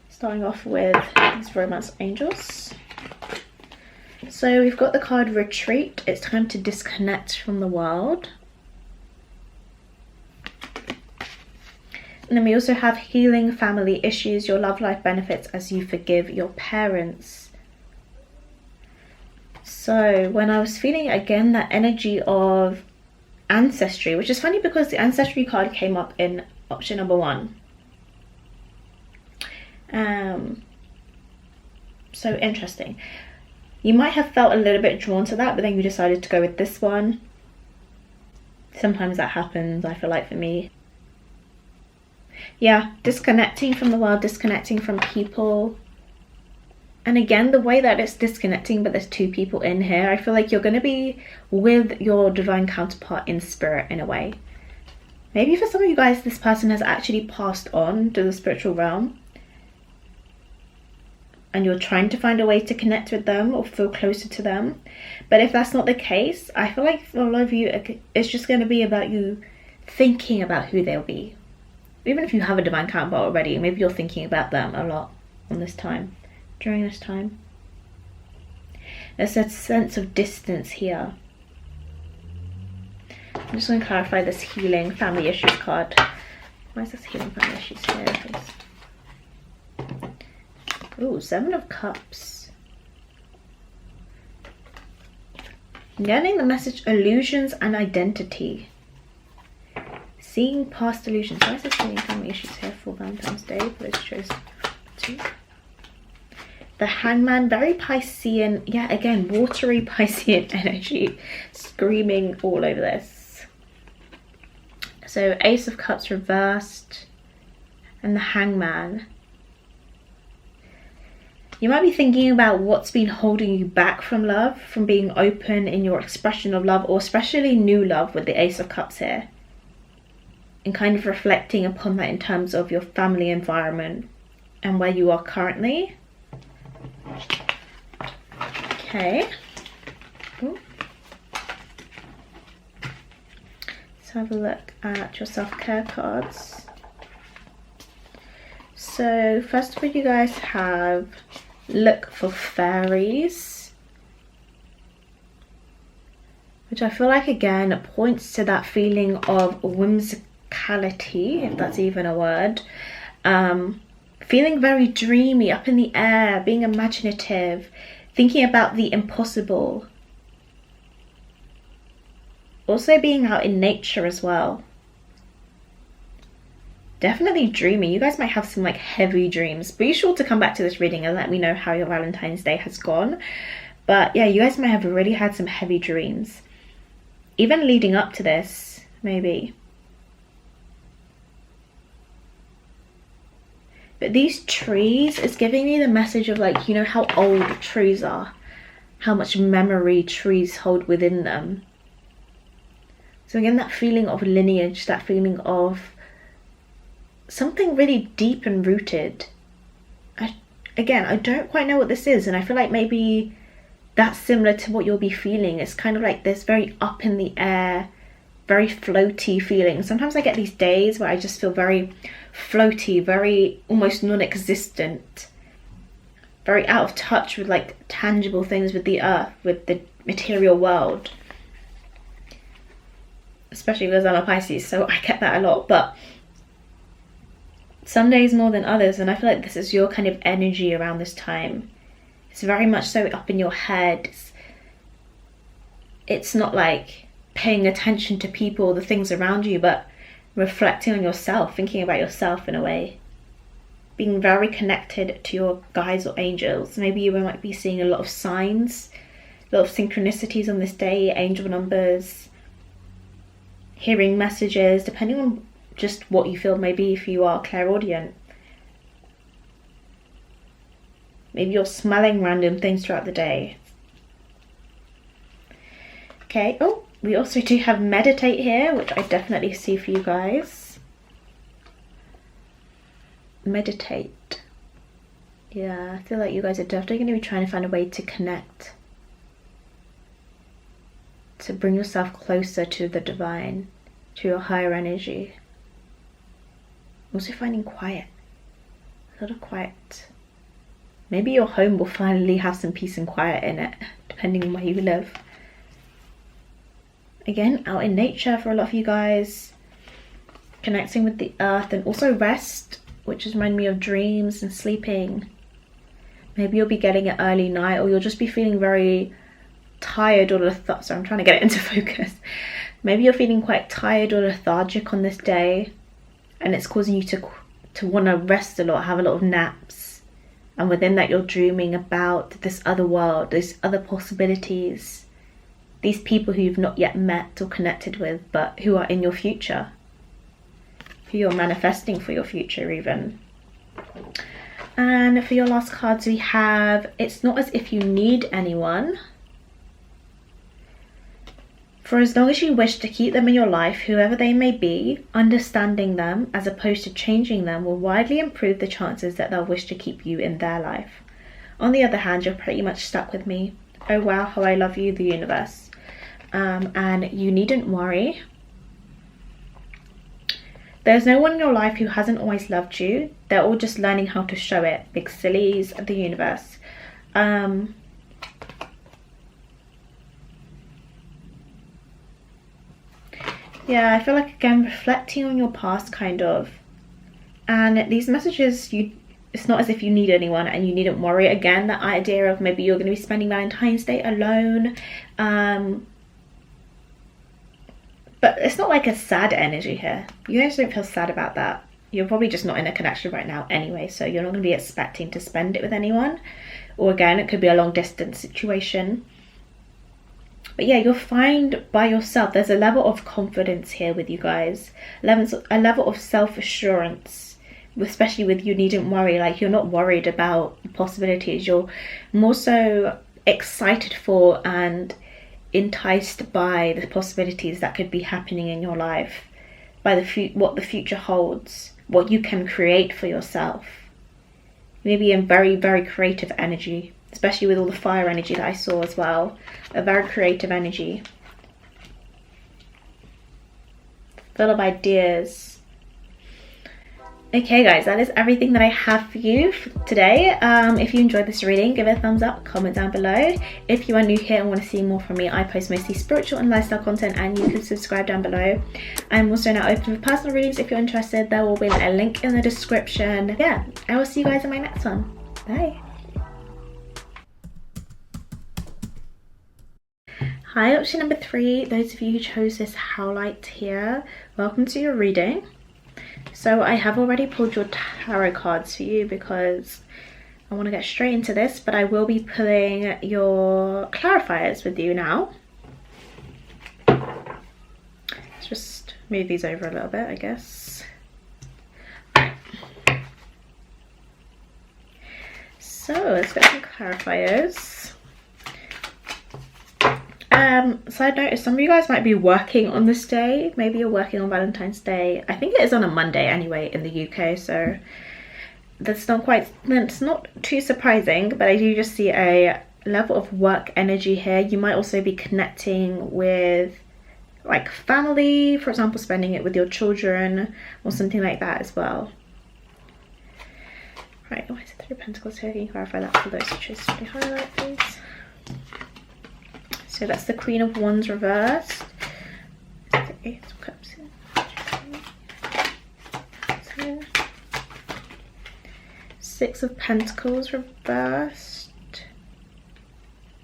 Speaker 1: Starting off with these romance angels. So we've got the card retreat. It's time to disconnect from the world. And then we also have healing family issues. Your love life benefits as you forgive your parents. So when I was feeling again that energy of ancestry, which is funny because the ancestry card came up in option number 1. So interesting. You might have felt a little bit drawn to that, but then you decided to go with this one. Sometimes that happens, I feel like, for me. Yeah, disconnecting from the world, disconnecting from people. And again, the way that it's disconnecting, but there's 2 people in here, I feel like you're going to be with your divine counterpart in spirit in a way. Maybe for some of you guys, this person has actually passed on to the spiritual realm. And you're trying to find a way to connect with them or feel closer to them. But if that's not the case, I feel like for a lot of you, it's just going to be about you thinking about who they'll be. Even if you have a divine counterpart already, maybe you're thinking about them a lot on this time, during this time. There's a sense of distance here. I'm just going to clarify this healing family issues card. Why is this healing family issues here? Ooh, 7 of Cups. I'm getting the message illusions and identity. Seeing past illusions. Why is this healing family issues here for Valentine's Day? But let's choose 2. The Hangman, very Piscean. Yeah, again, watery Piscean energy. Screaming all over this. So Ace of Cups reversed. And the Hangman. You might be thinking about what's been holding you back from love, from being open in your expression of love, or especially new love with the Ace of Cups here. And kind of reflecting upon that in terms of your family environment and where you are currently. Okay. Ooh. Let's have a look at your self-care cards. So first of all, you guys have look for fairies. which I feel like again points to that feeling of whimsicality, if that's even a word. Feeling very dreamy, up in the air, being imaginative, thinking about the impossible. Also being out in nature as well. Definitely dreamy. You guys might have some like heavy dreams. Be sure to come back to this reading and let me know how your Valentine's Day has gone. But yeah, you guys might have really had some heavy dreams. Even leading up to this, maybe. But these trees is giving me the message of like, you know how old trees are. How much memory trees hold within them. So again, that feeling of lineage, that feeling of something really deep and rooted. I don't quite know what this is, and I feel like maybe that's similar to what you'll be feeling. It's kind of like this very up in the air, very floaty feeling. Sometimes I get these days where I just feel very floaty, very almost non-existent, very out of touch with like tangible things, with the earth, with the material world. Especially because I'm a Pisces, so I get that a lot. But some days more than others, and I feel like this is your kind of energy around this time. It's very much so up in your head. It's not like paying attention to people, the things around you, but reflecting on yourself, thinking about yourself in a way. Being very connected to your guides or angels. Maybe you might be seeing a lot of signs, a lot of synchronicities on this day, angel numbers, hearing messages, depending on just what you feel, maybe if you are clairaudient. Maybe you're smelling random things throughout the day. Okay, oh, we also do have meditate here, which I definitely see for you guys. Meditate. Yeah, I feel like you guys are definitely going to be trying to find a way to connect. To bring yourself closer to the divine, to your higher energy. Also finding quiet. A lot of quiet. Maybe your home will finally have some peace and quiet in it, depending on where you live. Again, out in nature for a lot of you guys. Connecting with the earth, and also rest, which is reminding me of dreams and sleeping. Maybe you'll be getting an early night, or you'll just be feeling very tired or lethargic. So I'm trying to get it into focus. Maybe you're feeling quite tired or lethargic on this day, and it's causing you to want to rest a lot, have a lot of naps. And within that, you're dreaming about this other world, these other possibilities, these people who you've not yet met or connected with, but who are in your future, who you're manifesting for your future even. And for your last cards, we have, it's not as if you need anyone. For as long as you wish to keep them in your life, whoever they may be, understanding them as opposed to changing them will widely improve the chances that they'll wish to keep you in their life. On the other hand, you're pretty much stuck with me. Oh wow, how I love you, the universe. And you needn't worry. There's no one in your life who hasn't always loved you. They're all just learning how to show it. Big sillies, the universe. Yeah, I feel like, again, reflecting on your past, kind of. And these messages, it's not as if you need anyone and you needn't worry. Again, that idea of maybe you're going to be spending Valentine's Day alone. But it's not like a sad energy here. You guys don't feel sad about that. You're probably just not in a connection right now anyway, so you're not going to be expecting to spend it with anyone. Or again, it could be a long distance situation. But yeah, you'll find by yourself, there's a level of confidence here with you guys. A level of self-assurance, especially with you needn't worry. Like, you're not worried about the possibilities. You're more so excited for and enticed by the possibilities that could be happening in your life, by what the future holds, what you can create for yourself. Maybe in very, very creative energy, especially with all the fire energy that I saw as well. A very creative energy, full of ideas. Okay guys, that is everything that I have for you for today. If you enjoyed this reading, give it a thumbs up, comment down below. If you are new here and want to see more from me, I post mostly spiritual and lifestyle content, and you can subscribe down below. I'm also now open for personal readings if you're interested. There will be a link in the description. Yeah, I will see you guys in my next one. Bye. Hi, option number 3, those of you who chose this Howlite here, welcome to your reading. So I have already pulled your tarot cards for you because I want to get straight into this, but I will be pulling your clarifiers with you now. Let's just move these over a little bit, I guess. So let's get some clarifiers. Side note, some of you guys might be working on this day. Maybe you're working on Valentine's Day. I think it is on a Monday anyway in the UK, so that's not too surprising, but I do just see a level of work energy here. You might also be connecting with like family, for example, spending it with your children or something like that as well. Right, why is it 3 of Pentacles here? Can you clarify that for those who choose to highlight, please? So that's the Queen of Wands reversed. The 8 of Cups here. 6 of Pentacles reversed.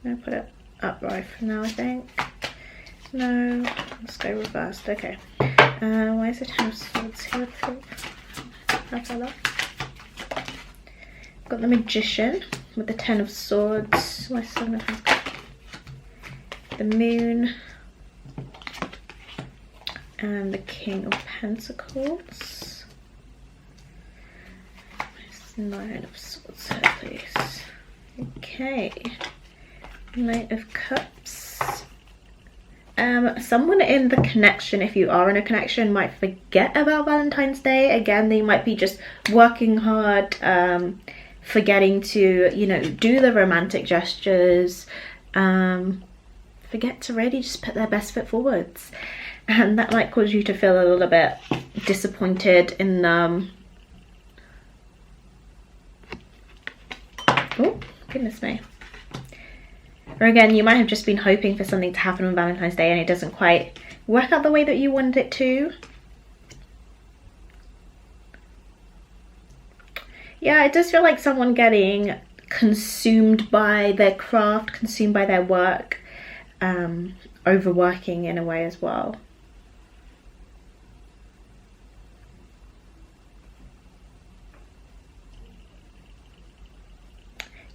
Speaker 1: I'm going to put it upright for now, I think. No, let's go reversed. Okay. Why is the 10 of Swords here? Got the Magician with the 10 of Swords. Why 7 of Pentacles? The Moon and the King of Pentacles. Where's 9 of Swords here, please? Okay, Knight of Cups. Someone in the connection, if you are in a connection, might forget about Valentine's Day. Again, they might be just working hard, forgetting to, you know, do the romantic gestures, forget to really just put their best foot forwards, and that might cause you to feel a little bit disappointed in oh goodness me. Or again, you might have just been hoping for something to happen on Valentine's Day and it doesn't quite work out the way that you wanted it to. Yeah, it does feel like someone getting consumed by their craft, consumed by their work, overworking in a way as well.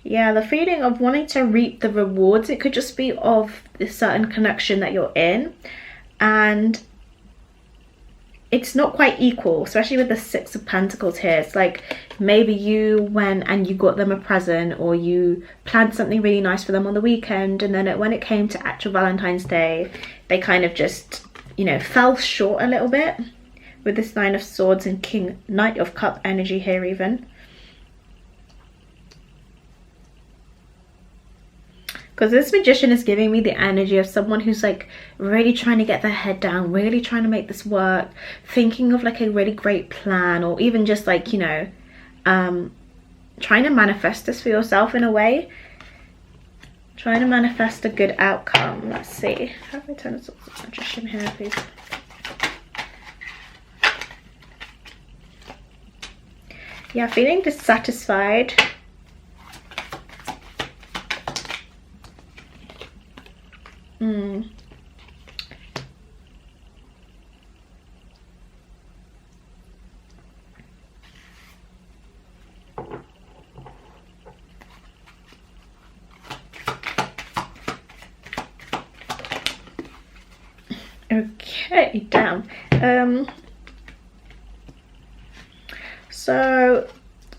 Speaker 1: Yeah, the feeling of wanting to reap the rewards, it could just be of this certain connection that you're in, and it's not quite equal, especially with the 6 of Pentacles here. It's like maybe you went and you got them a present, or you planned something really nice for them on the weekend, and then when it came to actual Valentine's Day, they kind of just, you know, fell short a little bit with this 9 of Swords and Knight of Cup energy here even. Because this Magician is giving me the energy of someone who's like really trying to get their head down, really trying to make this work, thinking of like a really great plan, or even just like, you know, trying to manifest this for yourself in a way. Trying to manifest a good outcome. Let's see. How do I turn this Magician here, please? Yeah, feeling dissatisfied. Okay, damn. So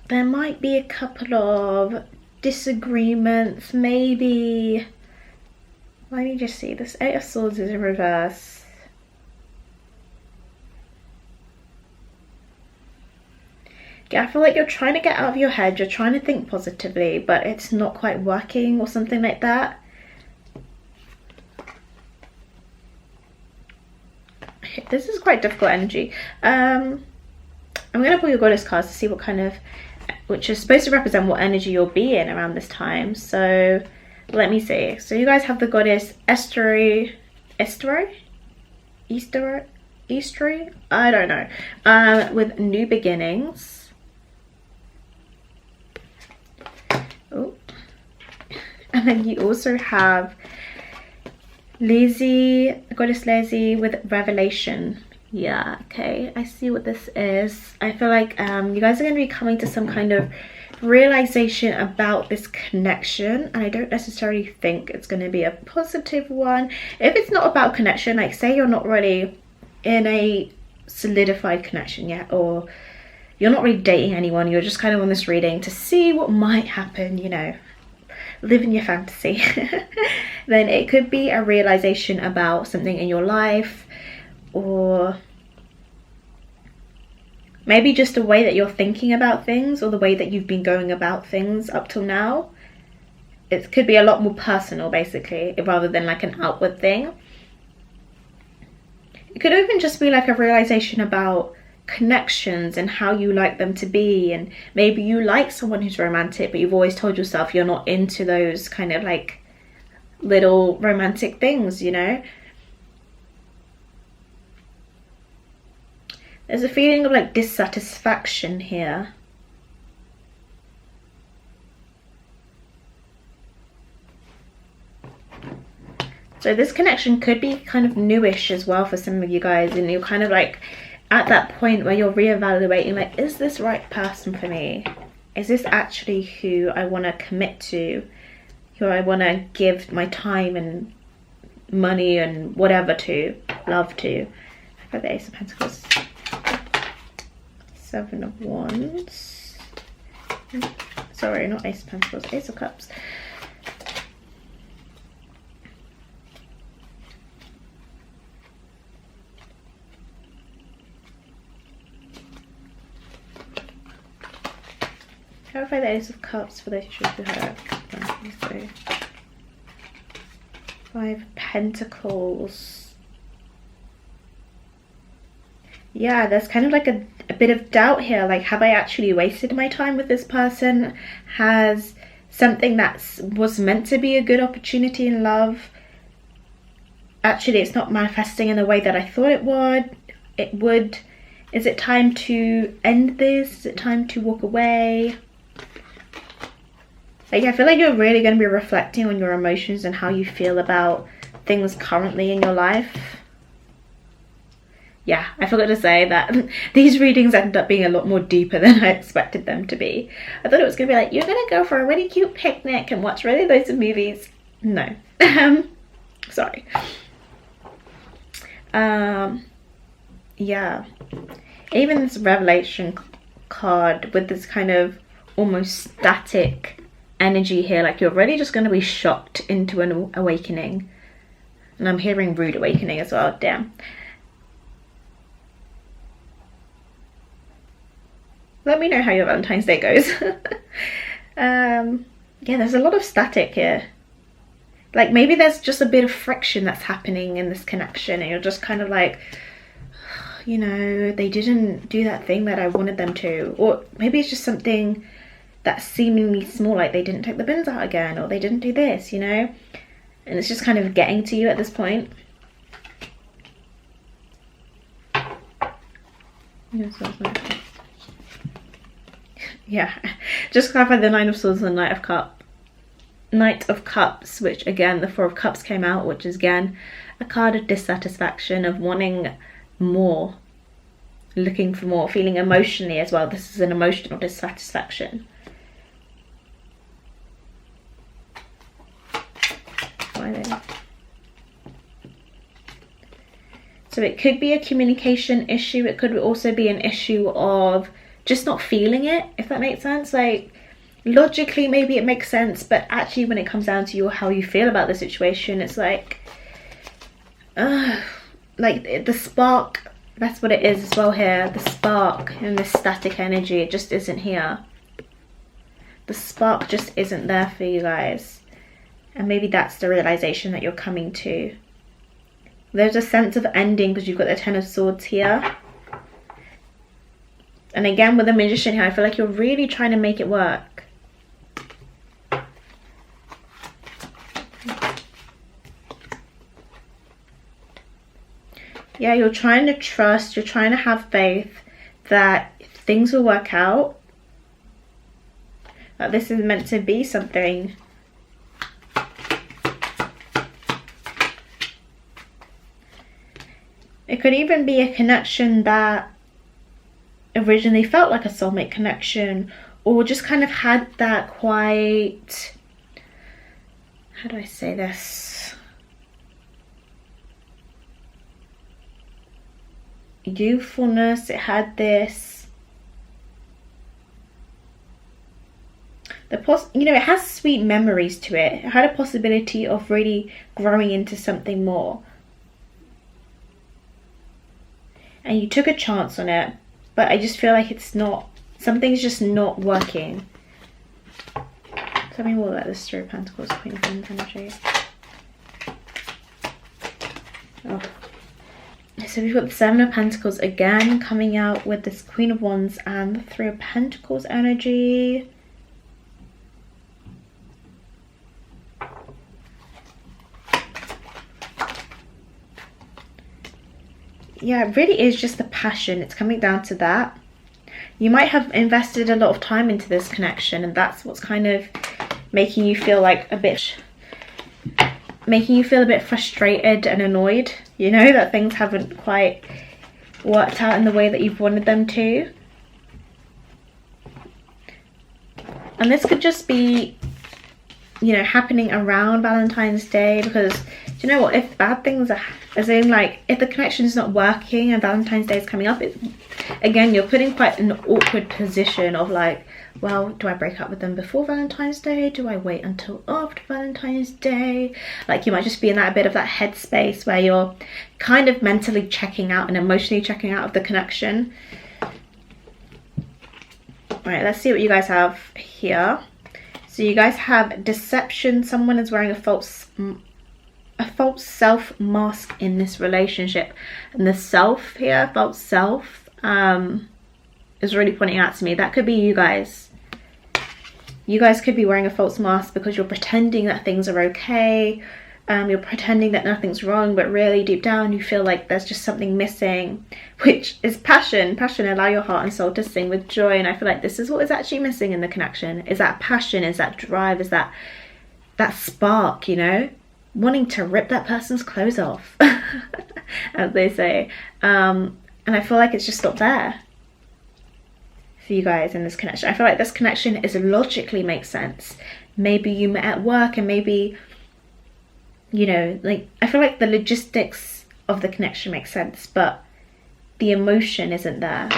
Speaker 1: there might be a couple of disagreements, maybe. Let me just see, this 8 of Swords is in reverse. Yeah, I feel like you're trying to get out of your head, you're trying to think positively, but it's not quite working or something like that. This is quite difficult energy. I'm going to pull your goddess cards to see what kind of, which is supposed to represent what energy you'll be in around this time. So let me see. So you guys have the goddess Eastery, I don't know, with new beginnings. Oh, and then you also have goddess Lizzie with revelation. Yeah, okay, I see what this is. I feel like you guys are going to be coming to some kind of realization about this connection, and I don't necessarily think it's going to be a positive one. If it's not about connection, like say you're not really in a solidified connection yet, or you're not really dating anyone, you're just kind of on this reading to see what might happen, you know, live in your fantasy, then it could be a realization about something in your life, or maybe just a way that you're thinking about things, or the way that you've been going about things up till now. It could be a lot more personal, basically, rather than like an outward thing. It could even just be like a realization about connections and how you like them to be, and maybe you like someone who's romantic, but you've always told yourself you're not into those kind of like little romantic things, you know. There's a feeling of like dissatisfaction here. So this connection could be kind of newish as well for some of you guys, and you're kind of like at that point where you're reevaluating, like, is this right person for me? Is this actually who I want to commit to, who I want to give my time and money and whatever to, love to? I've got the Ace of Pentacles, Seven of Wands, sorry, not Ace of Pentacles, Ace of Cups. Clarify the Ace of Cups for those who have. Five of Pentacles. Yeah, there's kind of like a bit of doubt here. Like, have I actually wasted my time with this person? Has something that was meant to be a good opportunity in love, actually it's not manifesting in the way that I thought it would? Is it time to end this? Is it time to walk away? Like, I feel like you're really going to be reflecting on your emotions and how you feel about things currently in your life. Yeah, I forgot to say that these readings ended up being a lot more deeper than I expected them to be. I thought it was going to be like, you're going to go for a really cute picnic and watch really loads of movies. No. Sorry. Yeah. Even this revelation card with this kind of almost static energy here, like you're really just going to be shocked into an awakening. And I'm hearing rude awakening as well. Damn. Let me know how your Valentine's Day goes. Yeah, there's a lot of static here. Like, maybe there's just a bit of friction that's happening in this connection, and you're just kind of like, you know, they didn't do that thing that I wanted them to. Or maybe it's just something that's seemingly small, like they didn't take the bins out again, or they didn't do this, you know? And it's just kind of getting to you at this point. Yeah, just clarify the Nine of Swords and the Knight of Cups, which again, the Four of Cups came out, which is again a card of dissatisfaction, of wanting more, looking for more, feeling emotionally as well. This is an emotional dissatisfaction. Why then? So it could be a communication issue. It could also be an issue of just not feeling it, if that makes sense. Like, logically maybe it makes sense, but actually when it comes down to how you feel about the situation, it's like the spark, that's what it is as well here. The spark and the static energy, it just isn't here. The spark just isn't there for you guys. And maybe that's the realization that you're coming to. There's a sense of ending because you've got the Ten of Swords here. And again, with the Magician here, I feel like you're really trying to make it work. Yeah, you're trying to trust, you're trying to have faith that things will work out. That this is meant to be something. It could even be a connection that originally felt like a soulmate connection, or just kind of had that quite, how do I say this, youthfulness. It had this, you know, it has sweet memories to it. It had a possibility of really growing into something more. And you took a chance on it, but I just feel like it's not, something's just not working. Tell me more about this Three of Pentacles, Queen of Wands energy. Oh. So we've got the Seven of Pentacles again coming out with this Queen of Wands and the Three of Pentacles energy. Yeah, it really is just the passion. It's coming down to that. You might have invested a lot of time into this connection, and that's what's kind of making you feel like a bit frustrated and annoyed, you know, that things haven't quite worked out in the way that you've wanted them to. And this could just be, you know, happening around Valentine's Day, because do you know what, if bad things are, as in like if the connection is not working and Valentine's Day is coming up, it's, again, you're put in quite an awkward position of like, well, do I break up with them before Valentine's Day? Do I wait until after Valentine's Day? Like, you might just be in that bit of that headspace where you're kind of mentally checking out and emotionally checking out of the connection. All right, let's see what you guys have here. So you guys have deception. Someone is wearing a false self mask in this relationship, and the self here, false self, is really pointing out to me that could be you guys. You guys could be wearing a false mask because you're pretending that things are okay. You're pretending that nothing's wrong, but really deep down you feel like there's just something missing, which is passion. Passion, allow your heart and soul to sing with joy. And I feel like this is what is actually missing in the connection. Is that passion, is that drive, is that spark, you know, wanting to rip that person's clothes off, as they say. And I feel like it's just not there for you guys in this connection. I feel like this connection is logically makes sense. Maybe you met at work, and maybe, you know, like, I feel like the logistics of the connection makes sense, but the emotion isn't there.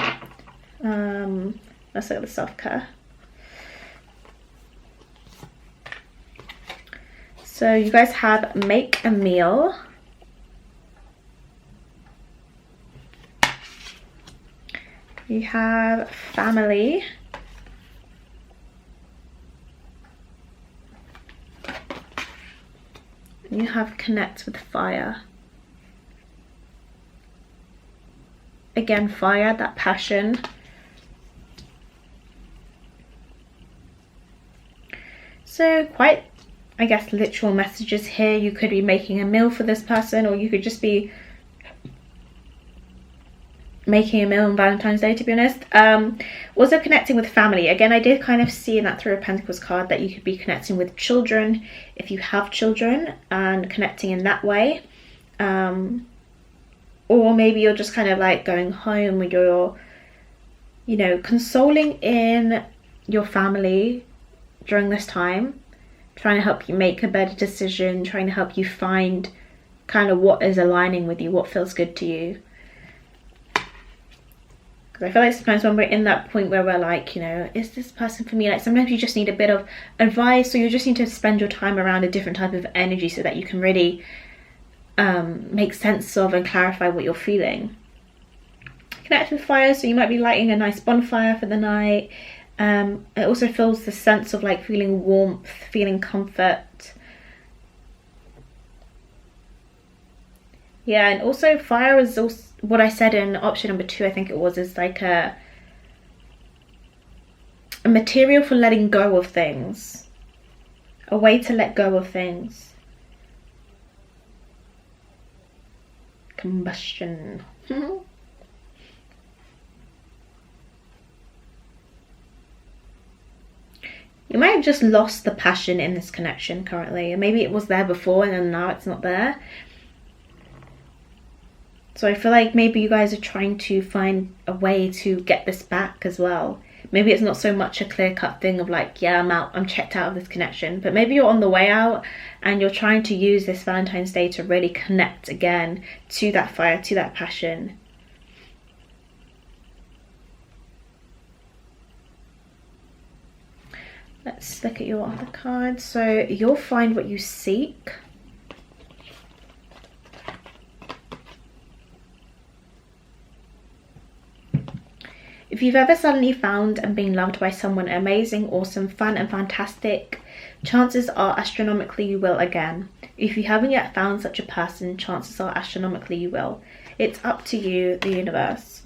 Speaker 1: Let's look at the self-care. So you guys have make a meal. You have family. You have connect with fire. Again, fire, that passion. So quite, I guess, literal messages here. You could be making a meal for this person, or you could just be making a meal on Valentine's Day, to be honest. Also connecting with family. Again, I did kind of see in that Three of Pentacles card that you could be connecting with children if you have children, and connecting in that way. Or maybe you're just kind of like going home with your, you know, consoling in your family during this time, trying to help you make a better decision, trying to help you find kind of what is aligning with you, what feels good to you. Because I feel like sometimes when we're in that point where we're like, you know, is this person for me? Like, sometimes you just need a bit of advice, or you just need to spend your time around a different type of energy so that you can really make sense of and clarify what you're feeling. Connect with fire, so you might be lighting a nice bonfire for the night. It also feels the sense of like feeling warmth, feeling comfort. Yeah, and also fire is also what I said in option number 2, I think it was, is like a a material for letting go of things, a way to let go of things. Combustion. You might have just lost the passion in this connection currently, and maybe it was there before and then now it's not there. So I feel like maybe you guys are trying to find a way to get this back as well. Maybe it's not so much a clear-cut thing of like, yeah, I'm out, I'm checked out of this connection, but maybe you're on the way out and you're trying to use this Valentine's Day to really connect again to that fire, to that passion. Let's look at your other cards. So you'll find what you seek. If you've ever suddenly found and been loved by someone amazing, awesome, fun and fantastic, chances are astronomically you will again. If you haven't yet found such a person, chances are astronomically you will. It's up to you, the universe.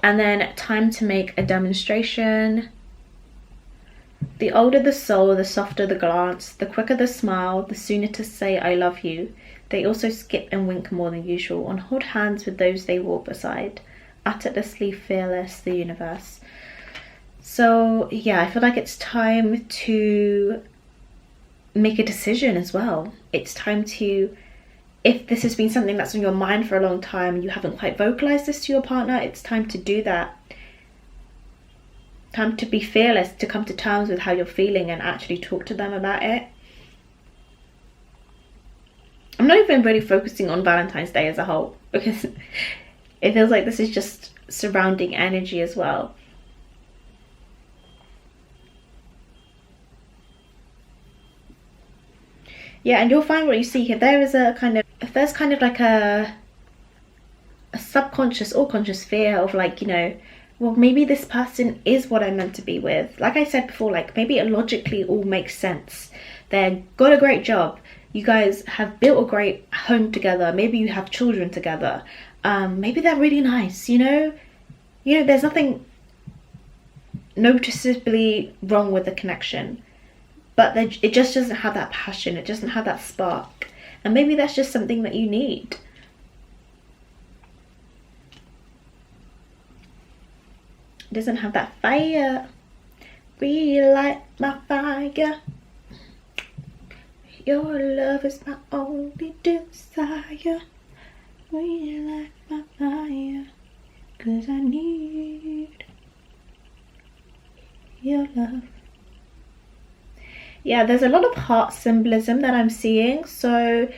Speaker 1: And then time to make a demonstration. The older the soul, the softer the glance, the quicker the smile, the sooner to say I love you. They also skip and wink more than usual and hold hands with those they walk beside. Utterlessly fearless, the universe. So yeah, I feel like it's time to make a decision as well. It's time to, if this has been something that's on your mind for a long time and you haven't quite vocalized this to your partner, it's time to do that. Time to be fearless, to come to terms with how you're feeling and actually talk to them about it. I'm not even really focusing on Valentine's Day as a whole, because it feels like this is just surrounding energy as well. Yeah, and you'll find what you seek. If there is a kind of, if there's kind of like a subconscious or conscious fear of like, you know, well, maybe this person is what I'm meant to be with. Like I said before, like maybe it logically all makes sense. They've got a great job. You guys have built a great home together. Maybe you have children together. Maybe they're really nice, you know, there's nothing noticeably wrong with the connection, but it just doesn't have that passion. It doesn't have that spark. And maybe that's just something that you need. It doesn't have that fire. Relight my fire. Your love is my only desire. Relight my fire. 'Cause I need your love. Yeah, there's a lot of heart symbolism that I'm seeing. So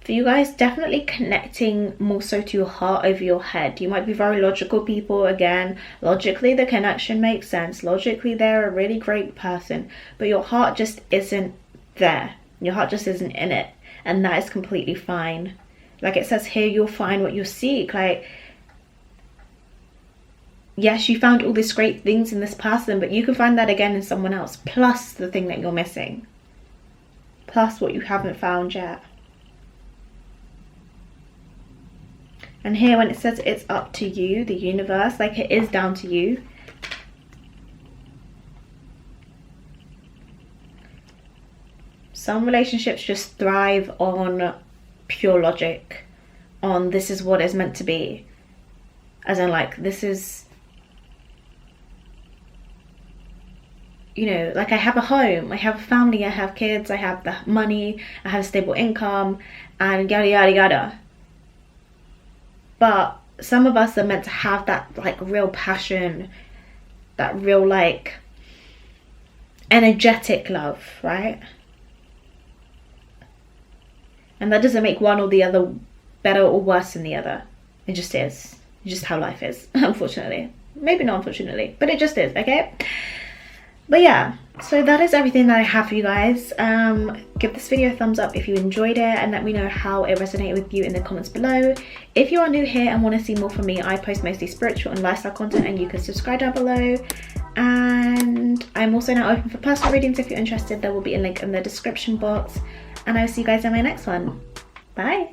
Speaker 1: for you guys, definitely connecting more so to your heart over your head. You might be very logical people. Again, logically the connection makes sense. Logically they're a really great person, but your heart just isn't there. Your heart just isn't in it, and that is completely fine. Like it says here, you'll find what you seek. Like, yes, you found all these great things in this person, but you can find that again in someone else, plus the thing that you're missing, plus what you haven't found yet. And here when it says it's up to you, the universe, like it is down to you. Some relationships just thrive on pure logic, on this is what is meant to be. As in like, this is, you know, like I have a home, I have a family, I have kids, I have the money, I have a stable income, and yada yada yada. But some of us are meant to have that like real passion, that real like energetic love, right? And that doesn't make one or the other better or worse than the other. It just is. It's just how life is, unfortunately. Maybe not unfortunately, but it just is, okay? But yeah, so that is everything that I have for you guys. Give this video a thumbs up if you enjoyed it, and let me know how it resonated with you in the comments below. If you are new here and want to see more from me, I post mostly spiritual and lifestyle content, and you can subscribe down below. And I'm also now open for personal readings. If you're interested, there will be a link in the description box. And I'll see you guys in my next one. Bye.